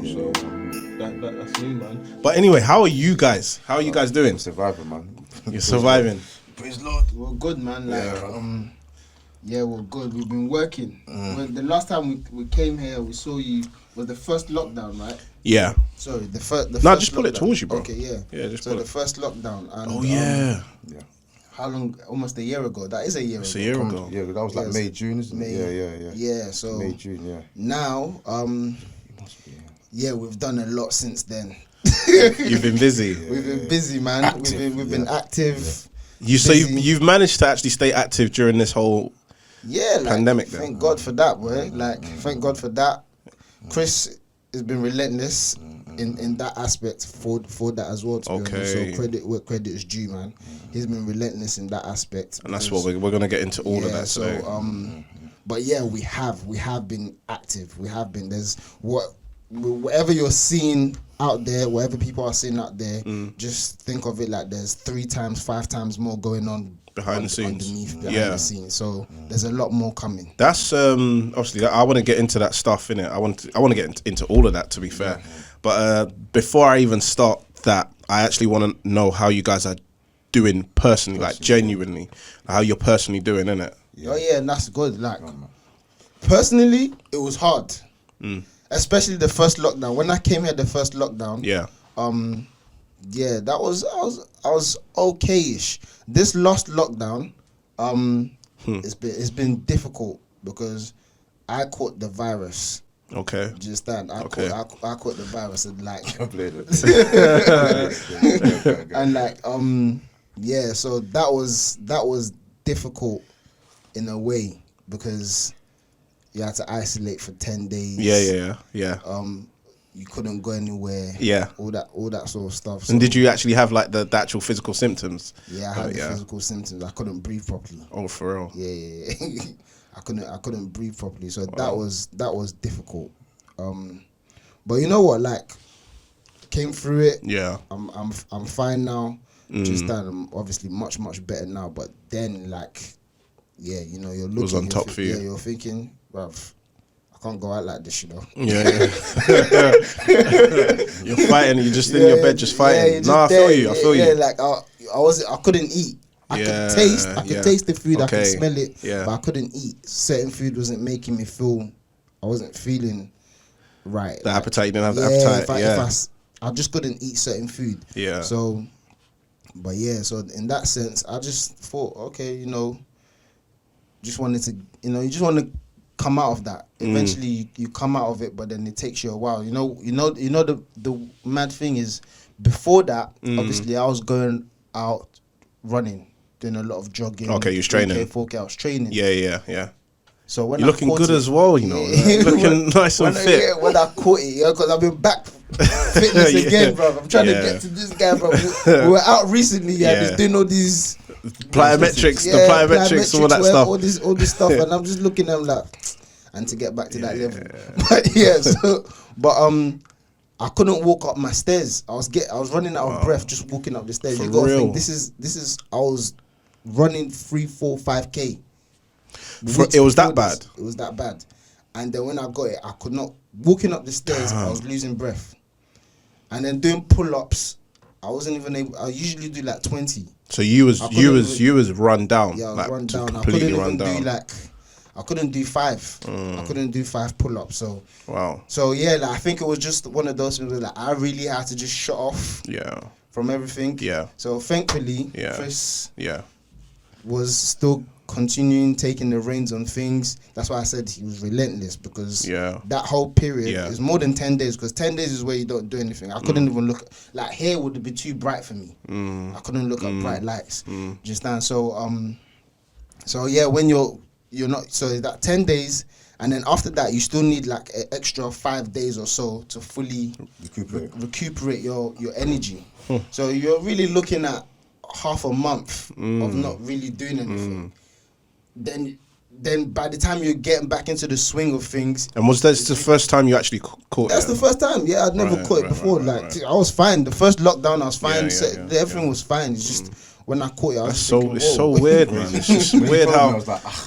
bro. So that's me, man. But anyway, how are you guys? How are you guys doing? I'm surviving, man. You're surviving. Praise Lord. We're good, man. Like, yeah, we're good. We've been working. The last time we came here, we saw you. Was the first lockdown, right? Yeah. Sorry, the first. No, just pull it towards you, bro. Okay, yeah. Yeah, just so pull the it. first lockdown. And, Oh yeah. Yeah. How long? Almost a year ago. That is a year It's ago. a year ago. Yeah, that was like May, June, isn't it? Yeah. Yeah. So May, June, yeah. now, It must be. yeah, we've done a lot since then. You've been busy. We've been busy, man. Active, We've been active. So you've managed to actually stay active during this whole pandemic. Thank God for that, boy. Like, thank God for that. Chris has been relentless in that aspect for that as well. To be honest. So credit where credit is due, man. He's been relentless in that aspect. And that's what we're gonna get into all of that today. So but yeah, we have been active. We have been. There's whatever you're seeing out there, whatever people are seeing out there, just think of it like there's 3 times, 5 times more going on behind the scenes. Behind the scenes. So there's a lot more coming. That's obviously I want to get into that stuff, innit? I want to get into all of that, to be fair. But before I even start that, I actually want to know how you guys are doing personally, like genuinely, how you're personally doing, innit? Oh yeah, and that's good. Like personally, it was hard. Especially the first lockdown. When I came here, the first lockdown. Yeah. Yeah, that was I was okay-ish. This last lockdown, it's been difficult because I caught the virus. Okay. Just that. I caught the virus and like and like yeah, so that was difficult in a way because you had to isolate for 10 days. Yeah. You couldn't go anywhere. Yeah. All that sort of stuff. So, And did you actually have like the actual physical symptoms? Yeah, I had the physical symptoms. I couldn't breathe properly. Oh, for real? Yeah. I couldn't breathe properly. So that was difficult. But you know what? Like, came through it. Yeah. I'm fine now. Just that I'm obviously much better now. But then like, yeah, you know, you're looking. It was on top for you. Yeah, you're thinking, bruv, I can't go out like this, you know. Yeah. You're fighting. You're just in your bed, just fighting. I feel you. Yeah, like I couldn't eat. I could taste the food. Okay. I could smell it. Yeah. But I couldn't eat. Certain food wasn't making me feel. I wasn't feeling right. The appetite. You didn't have the appetite. If I just couldn't eat certain food. Yeah. So, but yeah. So in that sense, I just thought, okay, you know, just wanted to, you know, you just want to come out of that. Eventually, you come out of it, but then it takes you a while. You know. The mad thing is, before that, obviously, I was going out running, doing a lot of jogging. Okay, you're training. 4K, I was training. Yeah. So when you're looking good as well, you know. Looking nice and fit. Yeah, when I caught it, because I've been back fitness again, bro. I'm trying to get to this guy, bro. We were out recently, and he's doing all these plyometrics, all that stuff. All this stuff, and I'm just looking at him like, and to get back to that level. But I couldn't walk up my stairs. I was running out of breath just walking up the stairs. For you gotta real? think this is I was running 3, 4, 5K. It was that bad. It was that bad. And then when I got it, I could not walking up the stairs. I was losing breath. And then doing pull-ups, I wasn't even able. I usually do like 20. So you was run down. Yeah, I was like, run down. Completely run down. I couldn't do 5. I couldn't do 5 pull-ups. So wow. So yeah, like, I think it was just one of those things where like I really had to just shut off. Yeah. From everything. Yeah. So thankfully, Chris. Yeah. Was still continuing taking the reins on things. That's why I said he was relentless, because that whole period is more than 10 days, because 10 days is where you don't do anything. I couldn't even look, like, hair would be too bright for me. I couldn't look at bright lights. Just now. So yeah, when you're not, so that 10 days, and then after that you still need like an extra 5 days or so to fully recuperate your energy. So you're really looking at half a month of not really doing anything. Then by the time you're getting back into the swing of things. And was that the first time you actually caught it? That's the first time. Yeah, I'd never caught it before. I was fine. The first lockdown I was fine. Everything was fine. It's just when I caught it, I was thinking, it's so weird, man. It's just weird how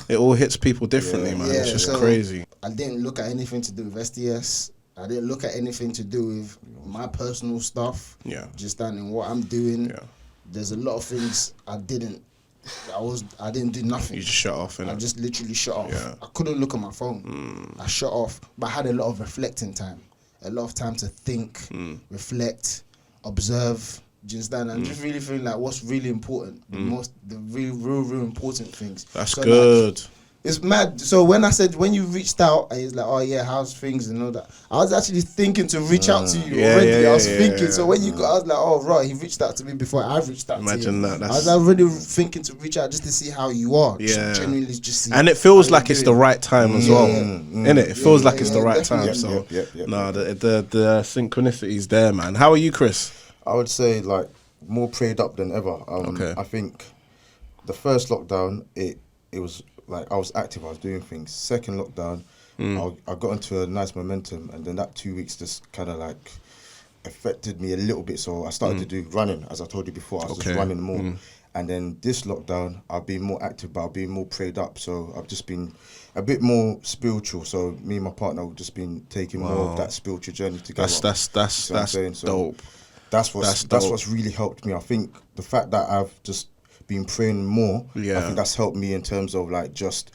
it all hits people differently, man. It's just crazy. I didn't look at anything to do with SDS. I didn't look at anything to do with my personal stuff. Yeah. Just in what I'm doing. Yeah. There's a lot of things I didn't do nothing. You just shut off, innit? I just literally shut off. Yeah. I couldn't look at my phone. I shut off, but I had a lot of reflecting time. A lot of time to think, reflect, observe. Do you understand? And just really feel like what's really important, the real important things. That's so good. Like, it's mad. So when you reached out, and he's like, oh yeah, how's things and all that. I was actually thinking to reach out to you already. I was thinking. So when you got, I was like, oh right, he reached out to me before I reached out to him. Imagine that. I was already thinking to reach out just to see how you are. Yeah. Genuinely just see. And it feels like it's the right time as well, innit? It feels like it's the right time. So the synchronicity is there, man. How are you, Chris? I would say like more prayed up than ever. I think the first lockdown, it was like I was active, I was doing things. Second lockdown, I got into a nice momentum, and then that 2 weeks just kind of like affected me a little bit. So I started to do running, as I told you before. I was just running more. And then this lockdown, I've been more active, but I've been more prayed up. So I've just been a bit more spiritual. So me and my partner have just been taking more of that spiritual journey together. That's dope. That's what's really helped me. I think the fact that I've just been praying more, I think that's helped me in terms of like just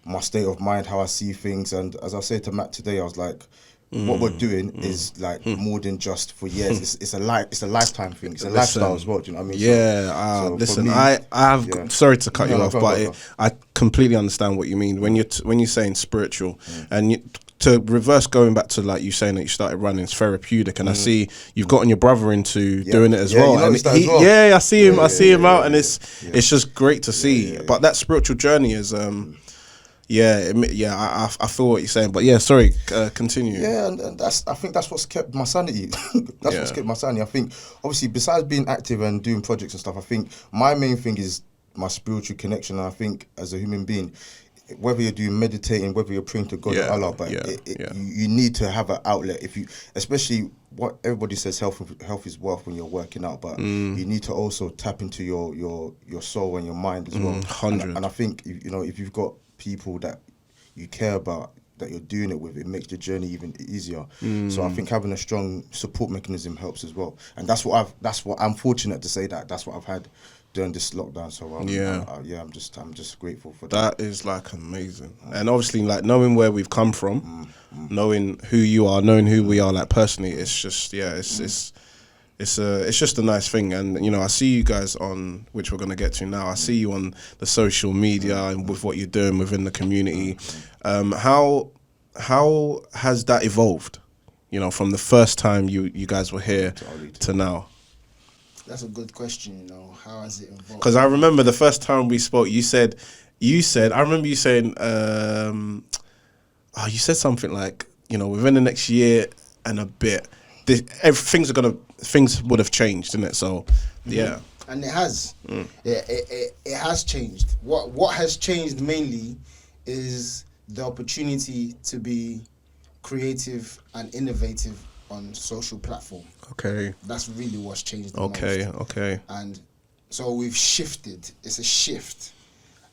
my state of mind, how I see things. And as I said to Matt today, I was like, what we're doing is like more than just for years. It's a lifetime thing. It's a lifestyle as well. Do you know what I mean? Yeah. Listen, I have. Sorry to cut you off, but I completely understand what you mean when you're saying spiritual and. To reverse going back to like you saying that you started running, it's therapeutic, and I see you've gotten your brother into doing it as well. And I see him, I see him out, and it's just great to see. But that spiritual journey is, I feel what you're saying. But sorry, continue. Yeah, and I think that's what's kept my sanity. What's kept my sanity. I think obviously besides being active and doing projects and stuff, I think my main thing is my spiritual connection. And I think as a human being, whether you're doing meditating, whether you're praying to God or Allah, but you need to have an outlet. Especially what everybody says, health is wealth when you're working out, but you need to also tap into your soul and your mind as well. 100. And I think if you've got people that you care about, that you're doing it with, it makes the journey even easier. So I think having a strong support mechanism helps as well. And that's what I'm fortunate to say that's what I've had during this lockdown. So I'm just grateful for that. That is like amazing. And obviously like knowing where we've come from, knowing who you are, knowing who we are like personally, it's just it's just a nice thing. And I see you guys on, which we're going to get to now, I see you on the social media and with what you're doing within the community. How has that evolved, from the first time you guys were here to now? That's a good question, how has it evolved? Because I remember the first time we spoke, you said, I remember you saying, you said something like, within the next year and a bit, things would have changed, didn't it? So, yeah. And it has. It has changed. What has changed mainly is the opportunity to be creative and innovative on social platform. Okay. That's really what's changed the most. Okay. And so we've shifted. It's a shift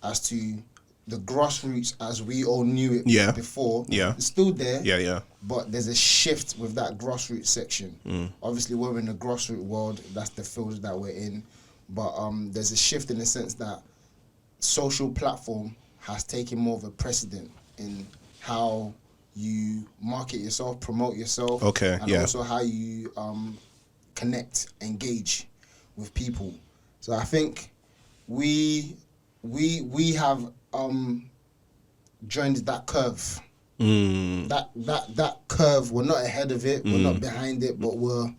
as to the grassroots as we all knew it before. Yeah. It's still there. Yeah. But there's a shift with that grassroots section. Obviously, we're in the grassroots world. That's the field that we're in. But there's a shift in the sense that social platform has taken more of a precedent in how you market yourself, promote yourself, and also how you connect, engage with people. So I think we have joined that curve. That curve, we're not ahead of it, we're not behind it, but we're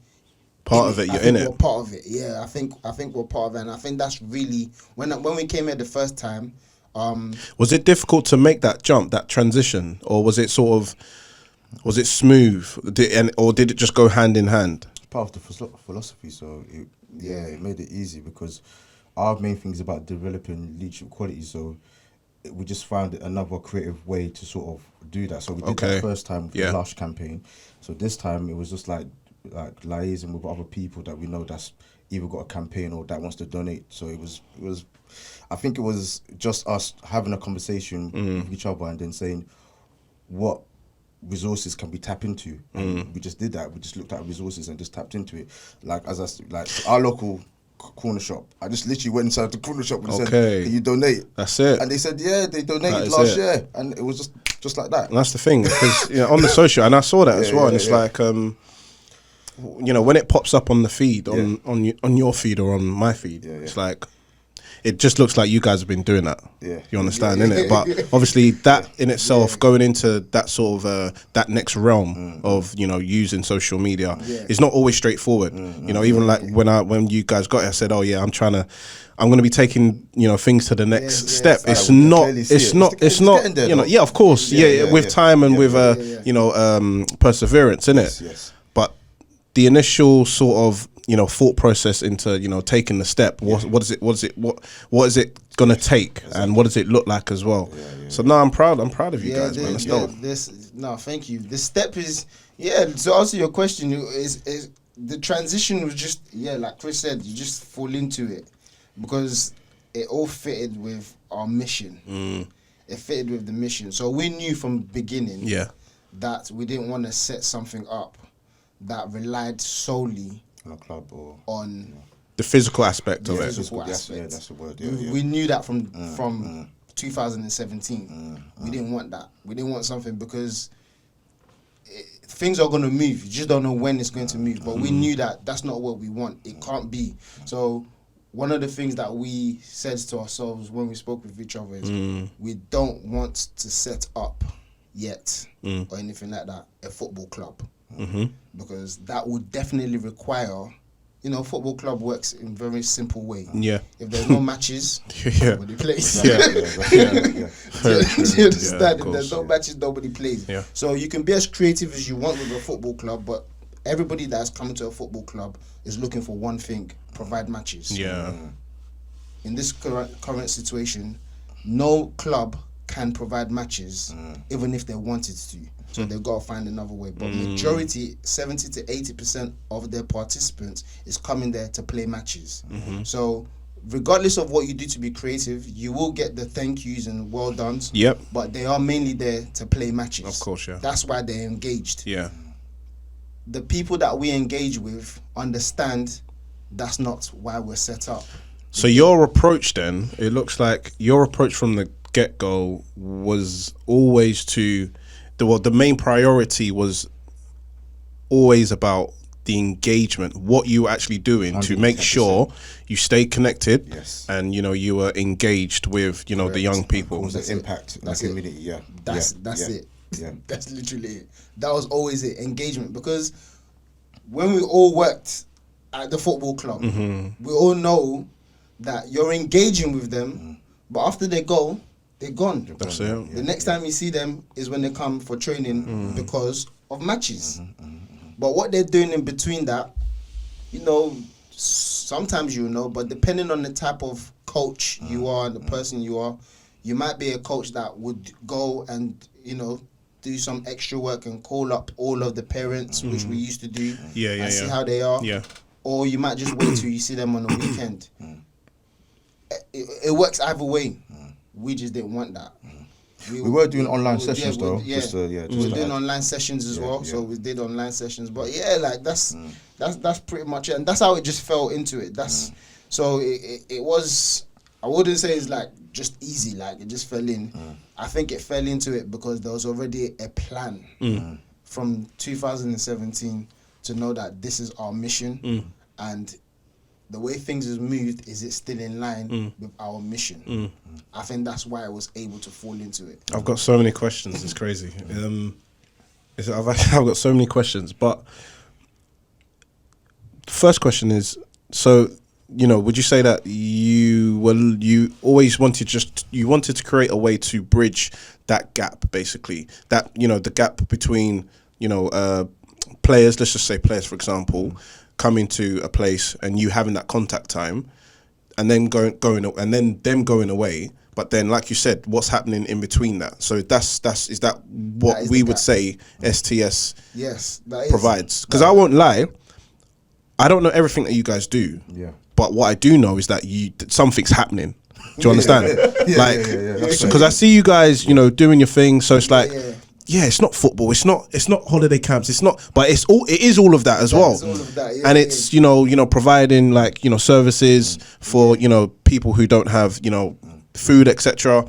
part of it. You're in it. We're part of it. Yeah, I think we're part of it, and I think that's really when we came here the first time. Was it difficult to make that jump, that transition, or was it smooth? Or did it just go hand in hand? It's part of the philosophy, so it made it easy because our main thing is about developing leadership qualities. So we just found another creative way to sort of do that. So we did that first time with the Lush campaign. So this time it was just like liaising with other people that we know that's either got a campaign or that wants to donate. So it was. I think it was just us having a conversation with each other and then saying what resources can be tapped into. And we just did that. We just looked at resources and just tapped into it. Like our local corner shop. I just literally went inside the corner shop and said, "Can you donate?" That's it. And they said, "Yeah, they donated last year," and it was just like that. And that's the thing, because on the social, and I saw that as well, and it's like, when it pops up on the feed, on your feed or on my feed, it's like, it just looks like you guys have been doing that. Yeah. You understand, innit? But obviously that in itself, going into that sort of that next realm of, using social media is not always straightforward. Even like when you guys got it, I said, "Oh yeah, I'm going to be taking, things to the next step." It's not, of course. With time and with perseverance, innit? Yes. But the initial sort of, thought process into, taking the step. What is it gonna take, and what does it look like as well? So no, I'm proud of you guys, man. That's dope. Thank you. The step is to answer your question, is the transition was just like Chris said, you just fall into it because it all fitted with our mission. It fitted with the mission, so we knew from the beginning that we didn't want to set something up that relied solely on a club or on the physical aspect of it. That's the word. We knew that from 2017. We didn't want that. We didn't want something because things are going to move. You just don't know when it's going to move. But we knew that that's not what we want. It can't be. So one of the things that we said to ourselves when we spoke with each other is we don't want to set up yet or anything like that a football club. Because that would definitely require, football club works in a very simple way. Yeah. If there's no matches, nobody plays. Yeah. Do you understand? If there's no matches, nobody plays. Yeah. So you can be as creative as you want with a football club, but everybody that's coming to a football club is looking for one thing: provide matches. Yeah. In this current situation, no club can provide matches, even if they wanted to. So they've got to find another way. But majority, 70 to 80% of their participants is coming there to play matches. So regardless of what you do to be creative, you will get the thank yous and well dones. Yep. But they are mainly there to play matches. Of course, yeah. That's why they're engaged. Yeah. The people that we engage with understand that's not why we're set up. So your approach then, it looks like your approach from the get-go was always the main priority was always about the engagement, what you were actually doing 100%. To make sure you stay connected and you were engaged with the young people. Cause the impact in the community. That's it. Yeah. That's literally it. That was always it, engagement. Because when we all worked at the football club, we all know that you're engaging with them, but after they go, they're gone. That's it. The next time you see them is when they come for training because of matches. But what they're doing in between that, sometimes but depending on the type of coach you are and the person you are, you might be a coach that would go and, do some extra work and call up all of the parents, which we used to do, and see how they are. Yeah. Or you might just wait till you see them on the weekend. It works either way. We just didn't want that. We were doing online sessions though. We were doing online sessions as well. So we did online sessions. But that's pretty much it. And that's how it just fell into it. So it was, I wouldn't say it's like just easy, like it just fell in. I think it fell into it because there was already a plan from 2017 to know that this is our mission and the way things has moved, is it still in line with our mission? I think that's why I was able to fall into it. I've got so many questions. It's crazy. I've got so many questions. But the first question is, so, would you say that you always wanted to create a way to bridge that gap, basically? That, the gap between, players, let's just say players, for example, coming to a place and you having that contact time and then going and then them going away, but then like you said, what's happening in between that? So is that what we would say STS provides? Because I won't lie, I don't know everything that you guys do, but what I do know is that something's happening. Do you understand? Because I see you guys doing your thing, so it's like it's not football, it's not holiday camps, it's not, but it is all of that as well. It's all of that, yeah, and it's you know providing like services for people who don't have food, etc.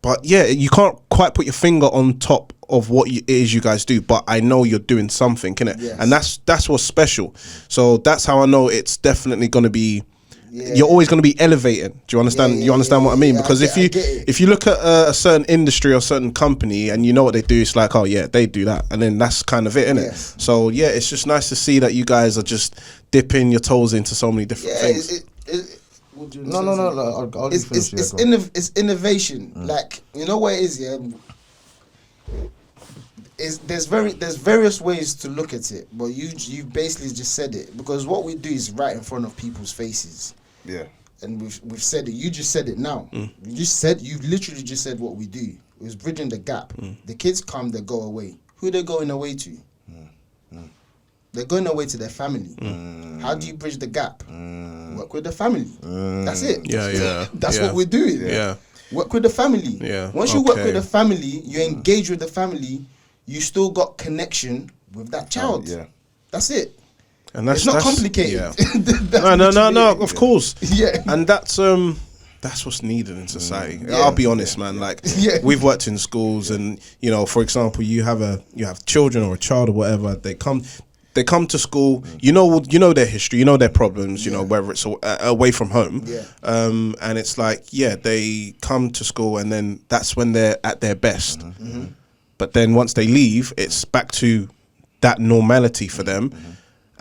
But yeah, you can't quite put your finger on top of what it is you guys do, but I know you're doing something, innit? Yes. And that's what's special. So that's how I know it's definitely going to be. Yeah. You're always going to be elevating. Do you understand? You understand what I mean? Because if you look at a certain industry or certain company and you know what they do, it's like, oh yeah, they do that, and then that's kind of it, innit? Yes. So yeah, it's just nice to see that you guys are just dipping your toes into so many different things. No. It's innovation. Like what it is, yeah. There's various ways to look at it, but you basically just said it, because what we do is right in front of people's faces. Yeah. And we've said it. You just said it now. You literally just said what we do. It was bridging the gap. The kids come, they go away. Who they going away to? They're going away to their family. How do you bridge the gap? Work with the family. That's it. Yeah. That's what we're doing. Yeah. Work with the family. Yeah. Once you work with the family, you engage with the family, you still got connection with that child. Yeah. That's it. And that's not complicated. Yeah. No, of course. Yeah. And that's what's needed in society. I'll be honest, man. Like we've worked in schools, and for example, you have children or a child or whatever. They come to school. You know their history. You know their problems. Whether it's away from home. Yeah. And it's like they come to school, and then that's when they're at their best. But then once they leave, it's back to that normality for them.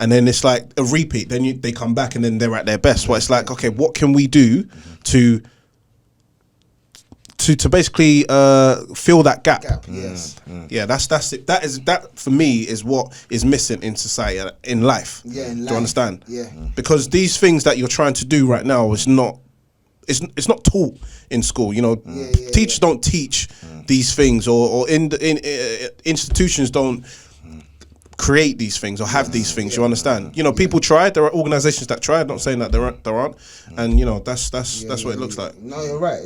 And then it's like a repeat. Then they come back, and then they're at their best. Well, it's like, okay, what can we do to basically fill that gap? Yes. Yeah, that's it. That for me is what is missing in society, in life. Yeah, in life. Do you understand? Yeah. Because these things that you're trying to do right now is not. It's not taught in school. Teachers don't teach these things, or in institutions don't create these things or have these things. You understand? People tried. There are organizations that tried. Not saying that there aren't. And that's what it looks like. No, you're right.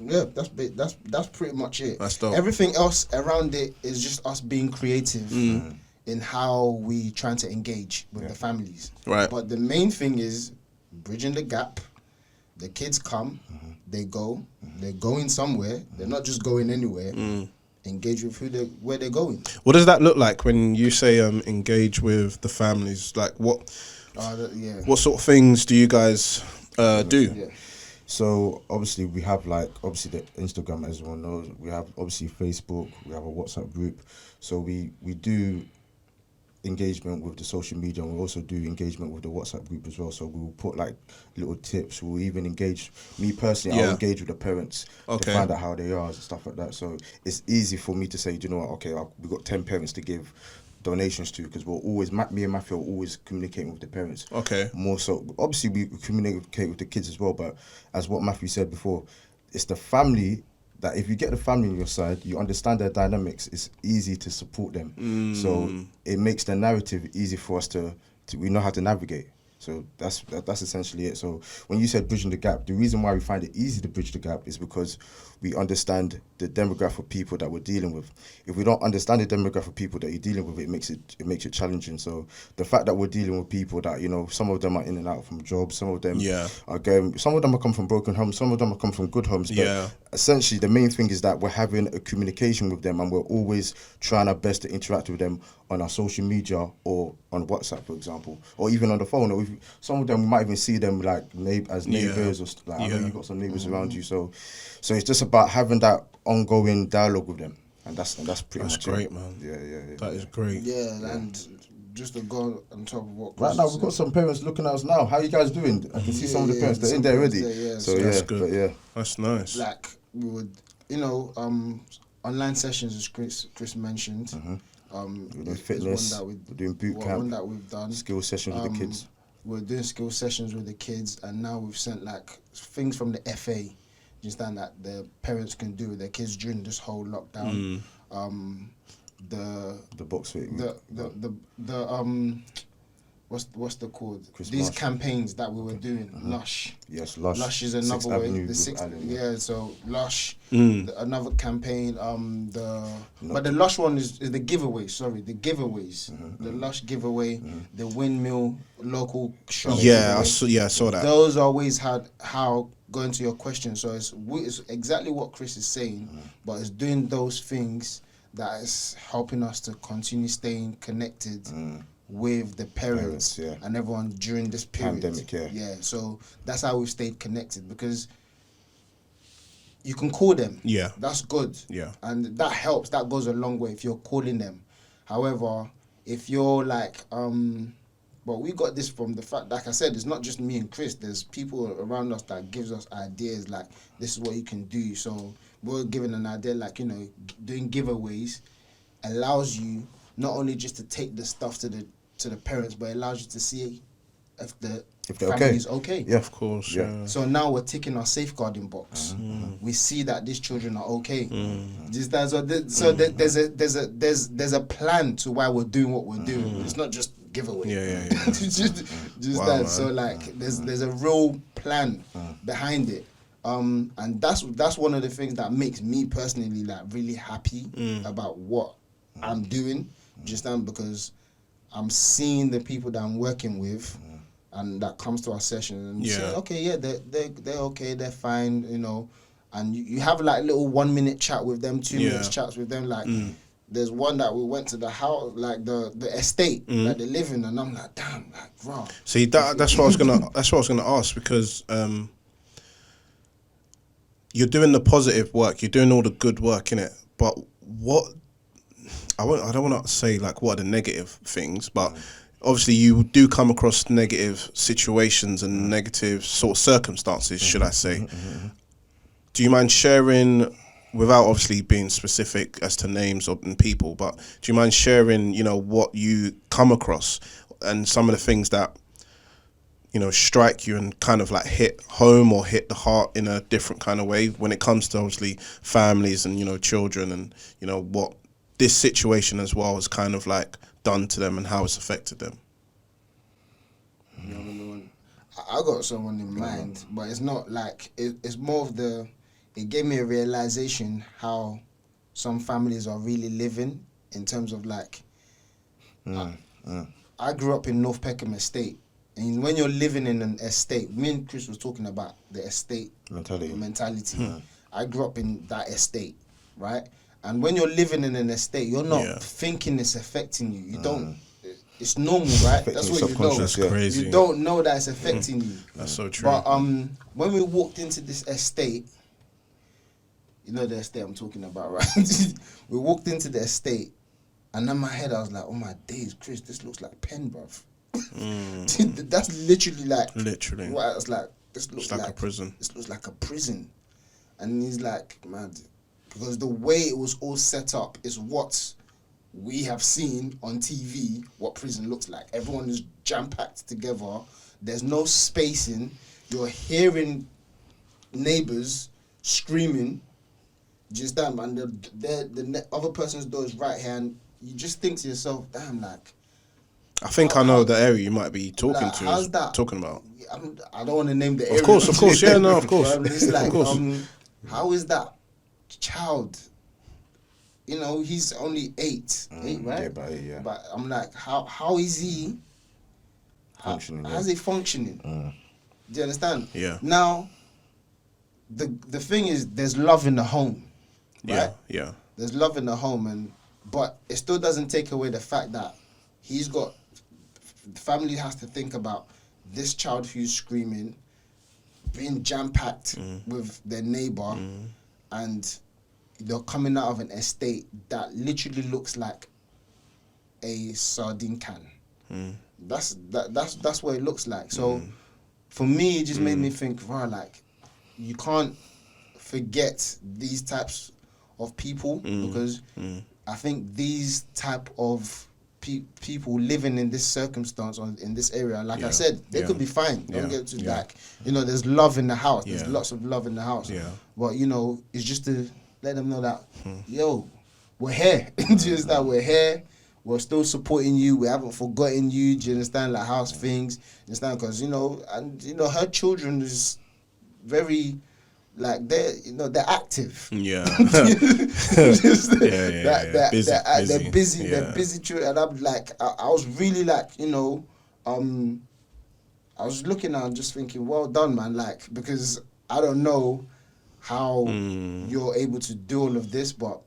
That's pretty much it. That's dope. Everything else around it is just us being creative in how we trying to engage with the families. Right. But the main thing is bridging the gap. The kids come, they go, they're going somewhere. They're not just going anywhere. Engage with where they're going. What does that look like when you say engage with the families? Like what sort of things do you guys do? Yeah. So obviously we have the Instagram, as everyone knows. We have obviously Facebook. We have a WhatsApp group. So we do engagement with the social media, and we also do engagement with the WhatsApp group as well. So we'll put like little tips. We'll even engage, me personally, I'll engage with the parents to find out how they are and stuff like that. So it's easy for me to say, do you know what, okay, we've got 10 parents to give donations to, because we're always, me and Matthew are always communicating with the parents. Okay. More so, obviously we communicate with the kids as well, but as what Matthew said before, it's the family that if you get the family on your side, you understand their dynamics, it's easy to support them. So it makes the narrative easy for us to we know how to navigate. So that's essentially it. So when you said bridging the gap, the reason why we find it easy to bridge the gap is because we understand the demographic of people that we're dealing with. If we don't understand the demographic of people that you're dealing with, it makes it challenging. So the fact that we're dealing with people that, some of them are in and out from jobs, some of them are come from broken homes, some of them are come from good homes. But essentially the main thing is that we're having a communication with them, and we're always trying our best to interact with them on our social media or on WhatsApp, for example, or even on the phone. Or some of them we might even see them like as neighbours, or like, I know you've got some neighbours around you. So it's just about having that ongoing dialogue with them, and that's pretty much great, it. man. Yeah. That is great. Yeah, and just to go on top of what right now, we've got some parents looking at us now. How you guys doing? I can see some of the parents, they're in there already. So that's good. But yeah, that's nice. Like we would, online sessions, as Chris mentioned. We're doing fitness, we're doing boot camp, one that we've done. Skill sessions with the kids. We're doing skill sessions with the kids, and now we've sent like things from the FA, just that the parents can do with their kids during this whole lockdown. The box fit. what's the called? Chris These Marsh. campaigns that we were doing. Lush. Yes, Lush. Lush is another Sixth way. Avenue The with sixth, Alan, yeah. So Lush, Mm. Another campaign. But the Lush one is the giveaway. Sorry, the giveaways. The Lush giveaway, the windmill local shop. Yeah, giveaway. I saw that. Those always had how. Going to your question, so it's exactly what Chris is saying, but it's doing those things that is helping us to continue staying connected with the parents and everyone during this period. Pandemic, yeah. So that's how we've stayed connected, because you can call them. Yeah. That's good. Yeah. And that helps. That goes a long way if you're calling them. However, if you're like, but we got this from the fact, like I said, it's not just me and Chris. There's people around us that gives us ideas like, this is what you can do. So we're given an idea like, doing giveaways allows you not only just to take the stuff to the parents, but it allows you to see if the family is okay. Yeah, of course. Yeah. So now we're ticking our safeguarding box. We see that these children are okay. There's a plan to why we're doing what we're doing. It's not just giveaway. Yeah. just wow, that. Man. So like, there's a real plan behind it. And that's one of the things that makes me personally like really happy about what I'm doing. Just because I'm seeing the people that I'm working with. And that comes to our session and say, okay, they're okay, they're fine, and you have like little 1 minute chat with them, 2 minutes chats with them. Like there's one that we went to the house, like the estate that they live in, and I'm like, damn, like, bro. See, that's what I was gonna ask, because you're doing the positive work, you're doing all the good work, innit? But I don't want to say like what are the negative things, but obviously you do come across negative situations and negative sort of circumstances, should I say. Do you mind sharing, without obviously being specific as to names and people, but do you mind sharing, what you come across and some of the things that, strike you and kind of like hit home or hit the heart in a different kind of way when it comes to obviously families and, children and, what this situation as well has kind of like done to them and how it's affected them? I got someone in mind, but it's not like it's more of it gave me a realization how some families are really living in terms of like I grew up in North Peckham Estate, and when you're living in an estate, me and Chris was talking about the estate mentality. I grew up in that estate, right? And when you're living in an estate, you're not thinking it's affecting you. You don't. It's normal, right? That's what you know. That's crazy. You don't know that it's affecting you. That's so true. But when we walked into this estate, you know the estate I'm talking about, right? We walked into the estate, and in my head I was like, oh my days, Chris, this looks like pen, bruv. That's literally like. Literally. What I was like, this looks like a prison. This looks like a prison, and he's like, man. Because the way it was all set up is what we have seen on TV, what prison looks like. Everyone is jam-packed together. There's no spacing. You're hearing neighbours screaming. Just damn, and the other person's door is right here, and you just think to yourself, damn, like... I think I know the area you might be talking like, to. How's that? Talking about. I don't want to name the area. Of course, yeah, no, of course. It's like, of course. How is that child? He's only 8, right? Yeah. But I'm like, how is he functioning? How's he functioning? Do you understand? Yeah. Now, the thing is, there's love in the home, right? Yeah. There's love in the home, but it still doesn't take away the fact that the family has to think about this child who's screaming, being jam-packed with their neighbor, and they're coming out of an estate that literally looks like a sardine can. That's what it looks like. So for me, it just made me think, wow, like, you can't forget these types of people because I think these type of people living in this circumstance or in this area, like I said, they could be fine. Don't get to like, there's love in the house. There's lots of love in the house. But it's just to let them know that, yo, we're here. Just that we're here. we're still supporting you. We haven't forgotten you. Do you understand? Like, how's things? Understand? Because, you know, and, you know, her children is very, like, they're active. Yeah. They're busy. Yeah. They're busy children. And I'm like, I was really like, you know, I was looking at and just thinking, well done, man. Like, because I don't know how you're able to do all of this, but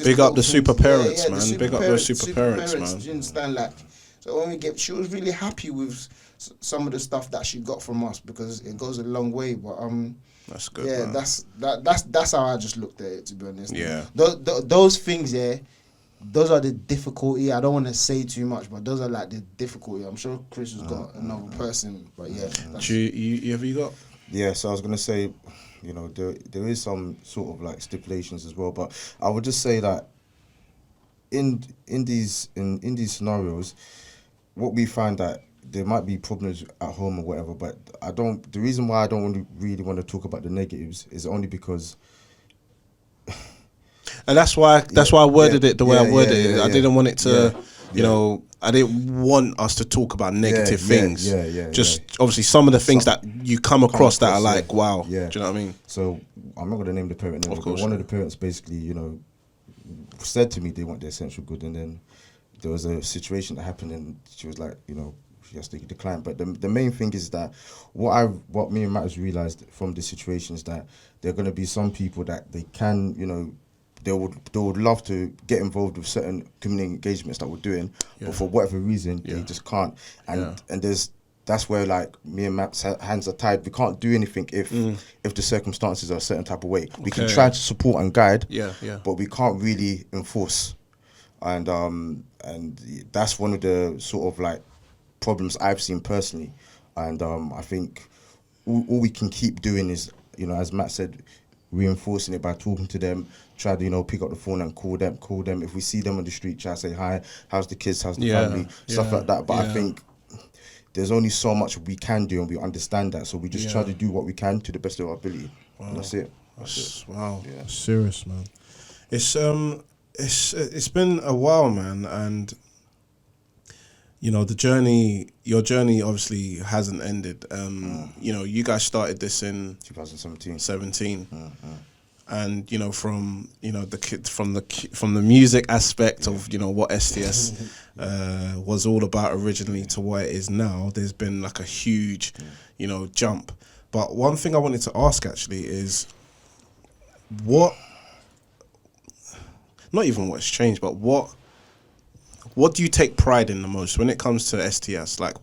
big up the super parents, man. Big up those super parents, man. Do you understand? Like, so when she was really happy with some of the stuff that she got from us, because it goes a long way. But that's good. Yeah, man. That's how I just looked at it, to be honest. Yeah. Those things, yeah. Those are the difficulty. I don't want to say too much, but those are like the difficulty. I'm sure Chris has got another person, but yeah. You have you got? Yeah, so I was gonna say, you know, there is some sort of like stipulations as well, but I would just say that in these scenarios, what we find that there might be problems at home or whatever, but the reason why I don't really want to talk about the negatives is only because. And that's why I worded it the way I worded it. I didn't want it to, you know, I didn't want us to talk about negative things. Just obviously some of the things that you come across that are like, wow. Yeah. Do you know what I mean? So I'm not going to name the parent name, but one of the parents basically, you know, said to me they want their essential good, and then there was a situation that happened, and she was like, you know, she has to decline. But the main thing is that what me and Matt has realised from this situation is that there are going to be some people that they can, you know, they would love to get involved with certain community engagements that we're doing, but for whatever reason they just can't. And that's where like me and Matt's hands are tied. We can't do anything if the circumstances are a certain type of way. We can try to support and guide, but we can't really enforce. And that's one of the sort of like problems I've seen personally. And I think all we can keep doing is, you know, as Matt said, reinforcing it by talking to them, try to, you know, pick up the phone and call them. If we see them on the street, try to say hi, how's the kids, how's the family, stuff like that. But I think there's only so much we can do, and we understand that, so we just try to do what we can to the best of our ability. Wow. And that's it. Wow. Yeah. Serious, man. It's been a while, man, and you know, your journey obviously hasn't ended. You know, you guys started this in 2017. And you know, from you know from the music aspect of, you know, what STS was all about originally to what it is now, there's been like a huge, you know, jump. But one thing I wanted to ask actually is not even what's changed, but what do you take pride in the most when it comes to STS? Like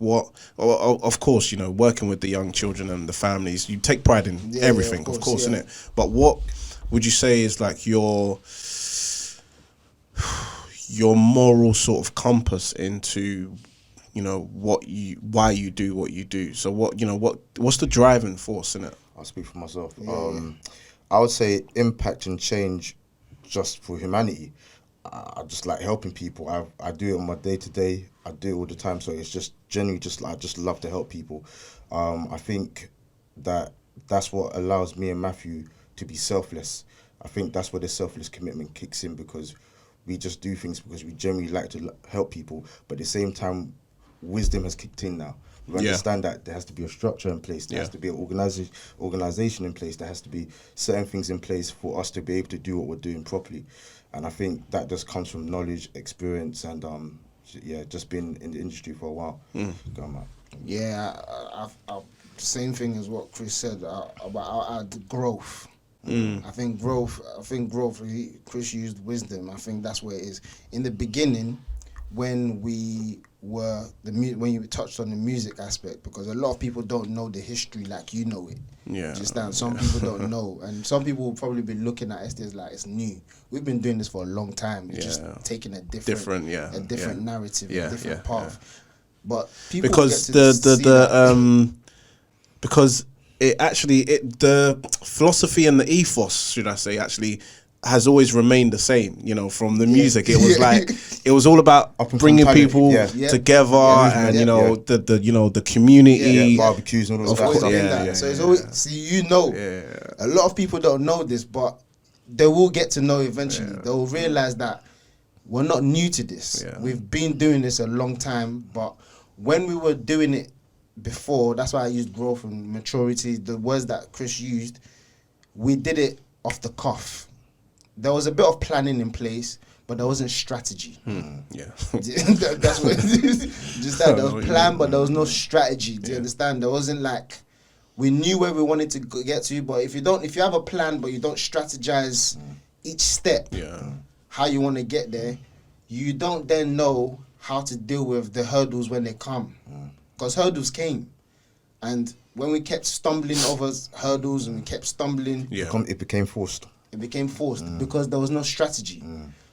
of course, you know, working with the young children and the families, you take pride in everything, of course, innit? But what would you say is like your moral sort of compass into, you know, why you do what you do? So what's the driving force in it? I'll speak for myself. I would say impact and change just for humanity. I just like helping people. I do it on my day-to-day. I do it all the time. So it's just genuinely just like, I just love to help people. I think that's what allows me and Matthew to be selfless. I think that's where the selfless commitment kicks in, because we just do things because we generally like to help people. But at the same time, wisdom has kicked in now. We understand that there has to be a structure in place. There has to be an organisation in place. There has to be certain things in place for us to be able to do what we're doing properly. And I think that just comes from knowledge, experience, and just being in the industry for a while. Go on, Matt. Yeah, same thing as what Chris said about the growth. I think growth. Chris used wisdom. I think that's where it is. In the beginning, when when you touched on the music aspect, because a lot of people don't know the history like you know it. Yeah. Just that some people don't know, and some people will probably be looking at STS like it's new. We've been doing this for a long time. It's just taking a different narrative, a different path. But people because because the philosophy and the ethos, should I say, actually has always remained the same. You know, from the music, it was like it was all about bringing people together, and you know the community, barbecues and all that stuff. So it's always a lot of people don't know this, but they will get to know eventually. They'll realize that we're not new to this. We've been doing this a long time, but when we were doing it before, that's why I used growth and maturity, the words that Chris used, we did it off the cuff. There was a bit of planning in place, but there wasn't strategy. That's what it is. Just that there was plan, but there was no strategy. Do you understand? There wasn't like, we knew where we wanted to get to, but if you have a plan but you don't strategize each step, how you want to get there, you don't then know how to deal with the hurdles when they come. Because hurdles came. And when we kept stumbling over hurdles and we kept stumbling... It became forced. It became forced because there was no strategy.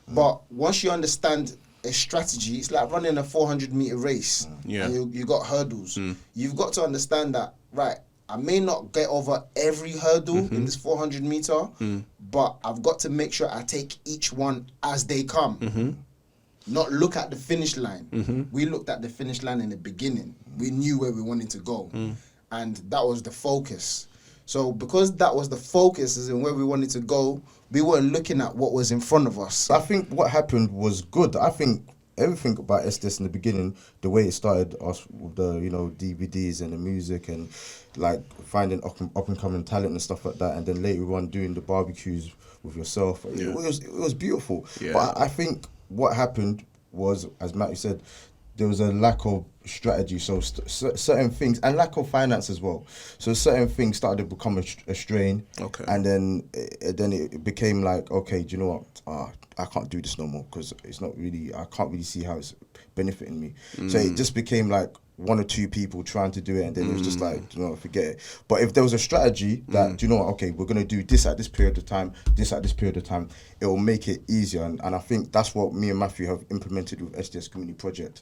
But once you understand a strategy, it's like running a 400-meter race. And you got hurdles. You've got to understand that, right, I may not get over every hurdle in this 400-meter, but I've got to make sure I take each one as they come. Not look at the finish line. We looked at the finish line in the beginning. We knew where we wanted to go. And that was the focus. So because that was the focus as in where we wanted to go, we weren't looking at what was in front of us. I think what happened was good. I think everything about SDS in the beginning, the way it started us with the, DVDs and the music and like finding up and coming talent and stuff like that, and then later on doing the barbecues with yourself, it was beautiful. But I think what happened was, as Matthew said, there was a lack of strategy, so certain things, and lack of finance as well. So certain things started to become a strain, and then it became like, okay, do you know what? I can't do this no more because it's not really. I can't really see how it's benefiting me. So it just became like one or two people trying to do it, and then it was just like, forget it. But if there was a strategy that, do you know what? Okay, we're gonna do this at this period of time, this at this period of time, it will make it easier. And I think that's what me and Matthew have implemented with SDS Community Project.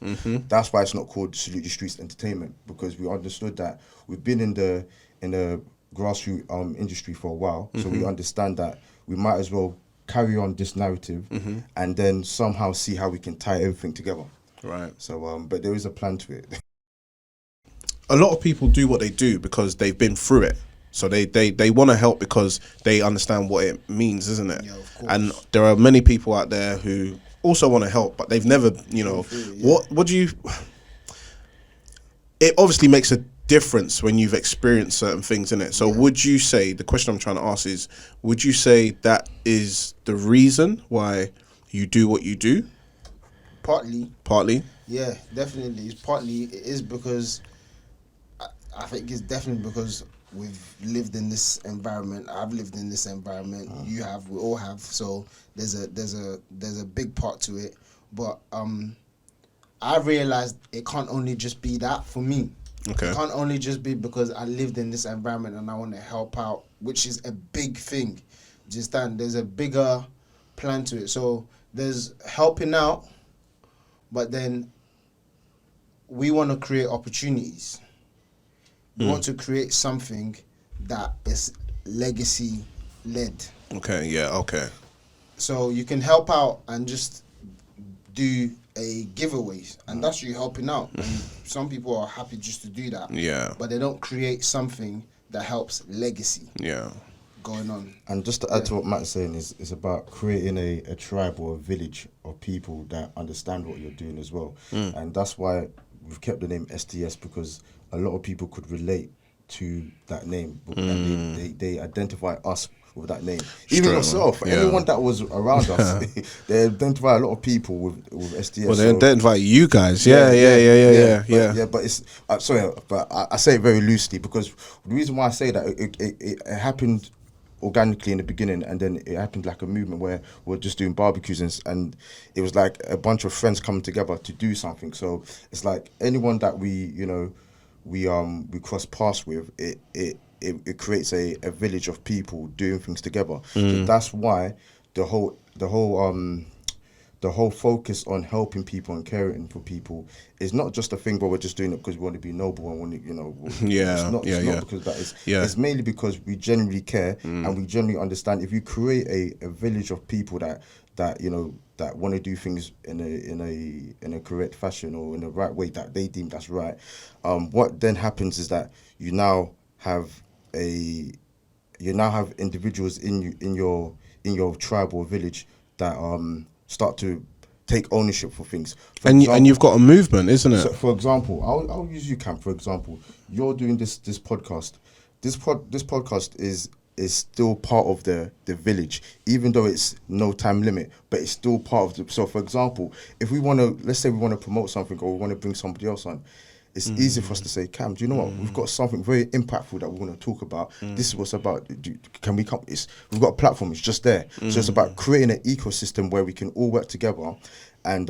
That's why it's not called Salute the Streets Entertainment, because we understood that we've been in the grassroots industry for a while, so we understand that we might as well carry on this narrative and then somehow see how we can tie everything together. Right. So, but there is a plan to it. A lot of people do what they do because they've been through it. So they want to help because they understand what it means, isn't it? Yeah, of course. And there are many people out there who also want to help, but they've never, what do you... It obviously makes a difference when you've experienced certain things in it. So would you say, the question I'm trying to ask is, would you say that is the reason why you do what you do? Partly. Yeah, definitely. It is because... I think it's definitely because we've lived in this environment. I've lived in this environment. You have. We all have. So there's a big part to it. But I realized it can't only just be that for me. Okay. It can't only just be because I lived in this environment and I want to help out, which is a big thing. Do you understand? There's a bigger plan to it. So there's helping out, but then we want to create opportunities. We want to create something that is legacy-led. Okay, yeah, okay. So you can help out and just do a giveaway, and that's you helping out. And some people are happy just to do that. Yeah. But they don't create something that helps legacy. Yeah. Going on. And just to add to what Matt's saying, is about creating a tribe or a village of people that understand what you're doing as well. And that's why we've kept the name SDS, because a lot of people could relate to that name, and they identify us with that name. Even yourself, anyone that was around us, they identify a lot of people with SDS. Well, they identify you guys. Yeah. But it's sorry, but I say it very loosely because the reason why I say that it happened organically in the beginning, and then it happened like a movement where we're just doing barbecues, and it was like a bunch of friends coming together to do something. So it's like anyone that we cross paths with, it creates a village of people doing things together. So that's why the whole focus on helping people and caring for people is not just a thing where we're just doing it because we want to be noble and want to, it's not because that is. It's mainly because we genuinely care and we genuinely understand. If you create a village of people that want to do things in a correct fashion or in the right way that they deem that's right, what then happens is that you now have individuals in your tribe or village that start to take ownership for things. And you've got a movement, isn't it? So for example, I'll use you, Cam. For example, you're doing this podcast. This podcast is still part of the village, even though it's no time limit, but it's still part of the. So for example, if we want to, let's say we want to promote something or we want to bring somebody else on, it's easy for us to say, Cam, do you know what? We've got something very impactful that we want to talk about. This is what's about. Can we come? We've got a platform. It's just there. So it's about creating an ecosystem where we can all work together, and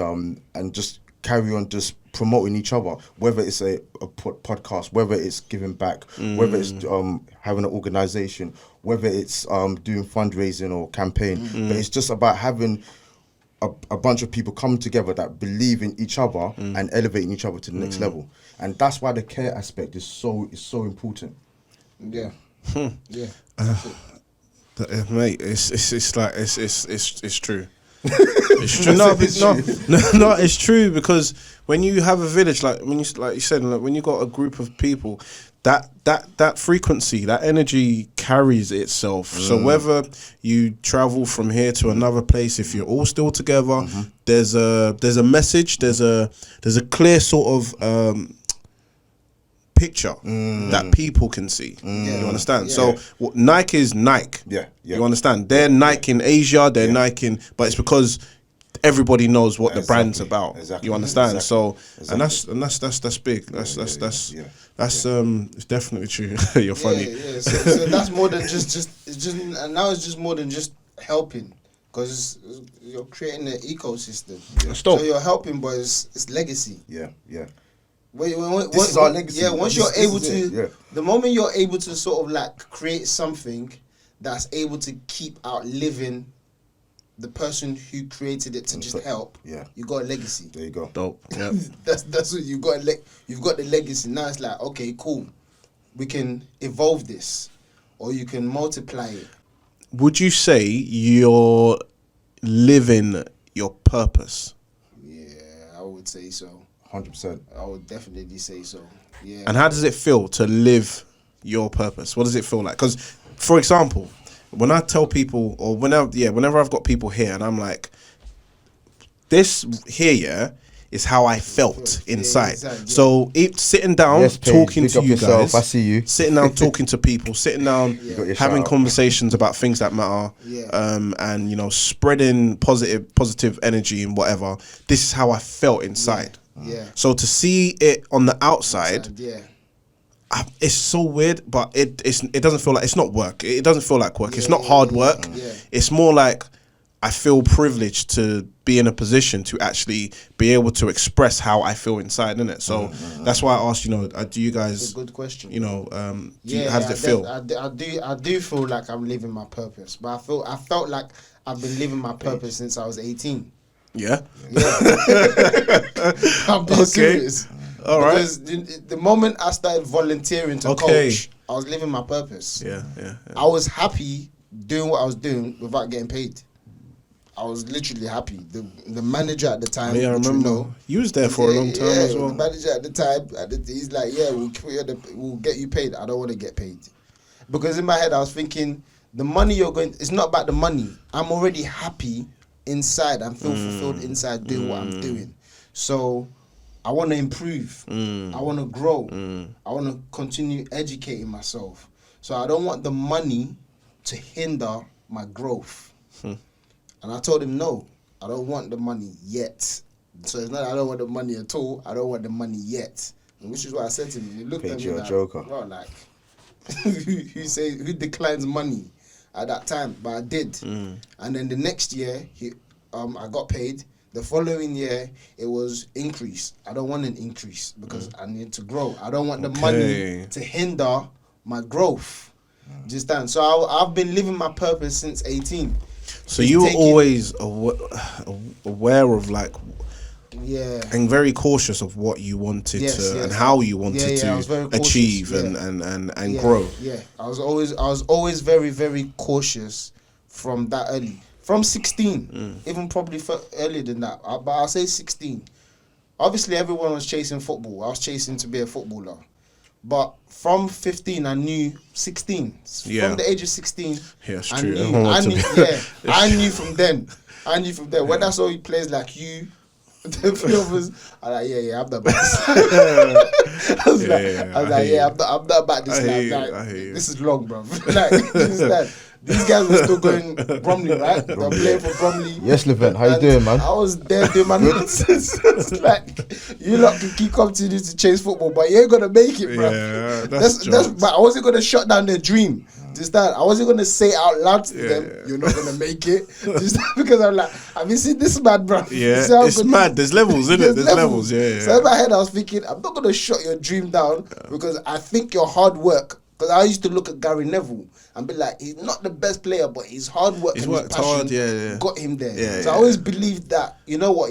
just carry on just promoting each other. Whether it's a podcast, whether it's giving back, whether it's having an organization, whether it's doing fundraising or campaign. But it's just about having a bunch of people come together that believe in each other and elevating each other to the next level. And that's why the care aspect is so important. Yeah. Yeah. Mate, it's like it's true. It's true. No, it's true, because when you have a village, like you said, like when you got a group of people, that frequency, that energy carries itself. So whether you travel from here to another place, if you're all still together, there's a message, there's a clear sort of picture that people can see. You understand? So Nike is Nike. You understand? They're Nike in Asia, they're Nike in, but it's because everybody knows what the brand's about. You understand? So and that's big. That's it's definitely true. You're funny. Yeah. So that's more than just and now it's just more than just helping, because you're creating an ecosystem. So you're helping, but it's legacy. Yeah. This is our legacy. Yeah, once you're able to, the moment you're able to sort of like create something that's able to keep outliving the person who created it to just help, you got a legacy. There you go. Dope. Yeah. that's what you got. You've got the legacy. Now it's like, okay, cool, we can evolve this, or you can multiply it. Would you say you're living your purpose? Yeah, I would say so. 100%. I would definitely say so. Yeah. And how does it feel to live your purpose? What does it feel like? Because, for example, when I tell people, or whenever I've got people here, and I'm like, this here, is how I felt inside. So sitting down, talking to you guys, I see you. Sitting down, talking to people, sitting down, having conversations about things that matter, and spreading positive energy and whatever. This is how I felt inside. Yeah. So to see it on the outside, it's so weird, but it doesn't feel like, it's not work. It doesn't feel like work. It's not hard work. It's more like I feel privileged to be in a position to actually be able to express how I feel inside, innit? So that's why I asked, do you guys? That's a good question. How does it feel? I do feel like I'm living my purpose, but I felt like I've been living my purpose since I was 18. Yeah. I'm being serious. All right. Because the moment I started volunteering to coach, I was living my purpose. Yeah. I was happy doing what I was doing without getting paid. I was literally happy. The manager at the time, I remember. You was there for a long time as well. The manager at the time, he's like, we'll get you paid. I don't want to get paid. Because in my head, I was thinking, the money it's not about the money. I'm already happy inside. I'm feel fulfilled inside doing what I'm doing. So I want to improve. I want to grow. I want to continue educating myself. So I don't want the money to hinder my growth. And I told him, no, I don't want the money yet. So it's not I don't want the money at all. I don't want the money yet. And which is what I said to him. He looked at me like, joker. Bro, like, who declines money at that time? But I did. And then the next year, I got paid. The following year, it was increase. I don't want an increase because I need to grow. I don't want the money to hinder my growth. Do you understand? So I've been living my purpose since 18. So you were always aware of and very cautious of what you wanted and how you wanted to achieve and grow. Yeah, I was always very, very cautious from that early. From 16, even probably earlier than that, but I'll say 16. Obviously, everyone was chasing football. I was chasing to be a footballer. But from 15, I knew 16. From the age of 16, yeah, it's I true. knew, I knew from then. I knew from there. When I saw he plays like you, the few of us, I'm like, yeah, I'm not about this. I was like, I'm not about this now. Like, this is long, bro. Like, you understand? These guys were still going Bromley, right? They were playing for Bromley. Yes, Levent, how you doing, man? I was there doing my nonsense. It's like, you lot can keep continuing to chase football, but you ain't gonna make it, bro. Yeah, that's but I wasn't gonna shut down their dream. Just that I wasn't gonna say out loud to them, "You're not gonna make it." Just because I'm like, have you seen this man, bro? Yeah, it's mad. There's levels, isn't it? There's levels. Yeah. So in my head, I was thinking, I'm not gonna shut your dream down because I think your hard work. Because I used to look at Gary Neville and be like, he's not the best player, but his hard work and his passion got him there. Yeah, so I always believed that, you know what,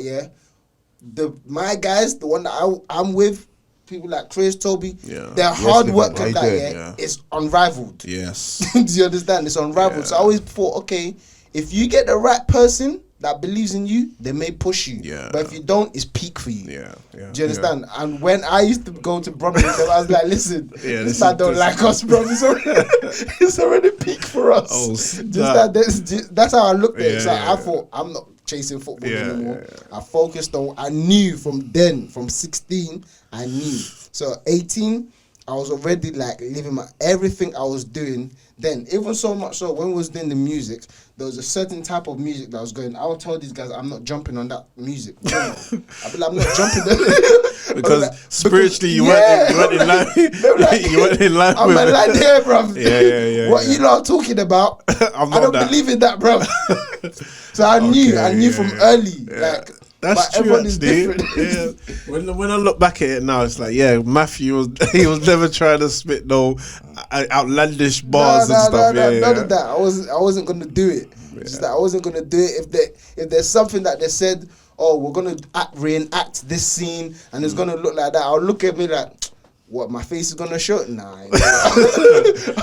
my guys, the one that I'm with, people like Chris, Toby, their hard work and that is unrivaled. Yes. Do you understand? It's unrivaled. So I always thought, okay, if you get the right person that believes in you, they may push you. Yeah. But if you don't, it's peak for you. Yeah. Do you understand? And when I used to go to Bromley, I was like, listen, this man don't like us, bro. It's already peak for us. Oh, that's how I looked at it. So Yeah. I thought, I'm not chasing football anymore. I focused on, I knew from 16, I knew. So 18, I was already like living everything I was doing then. Even so much so, when we was doing the music, there was a certain type of music that was going. I would tell these guys, I'm not jumping on that music. I'd be like, I'm not jumping there. because spiritually you weren't in line. You weren't in line. I'm in line here, bro. Yeah. What you lot are talking about? I don't believe in that, bro. So I knew from early, like. That's true, actually. Yeah. When I look back at it now, it's like, Matthew was never trying to spit no outlandish bars and stuff. None of that. I wasn't gonna do it. Just that I wasn't gonna do it if there's something that they said, oh, we're gonna reenact this scene and it's gonna look like that. I'll look at me like, what, my face is gonna show? Nah,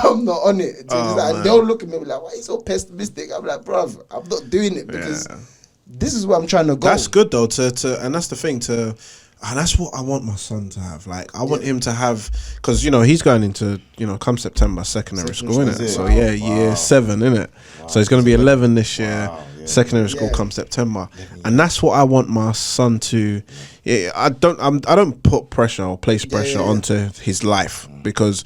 I'm not on it. And they'll look at me like, why are you so pessimistic? I'm like, bruv, I'm not doing it because this is where I'm trying to go. That's good though, and that's the thing and that's what I want my son to have. Like, I want him to have, because he's going into come September secondary school, innit? So year 7, innit? Wow. So he's going to be 11 this year. Secondary school come September, and that's what I want my son to. I don't put pressure or place pressure onto his life, because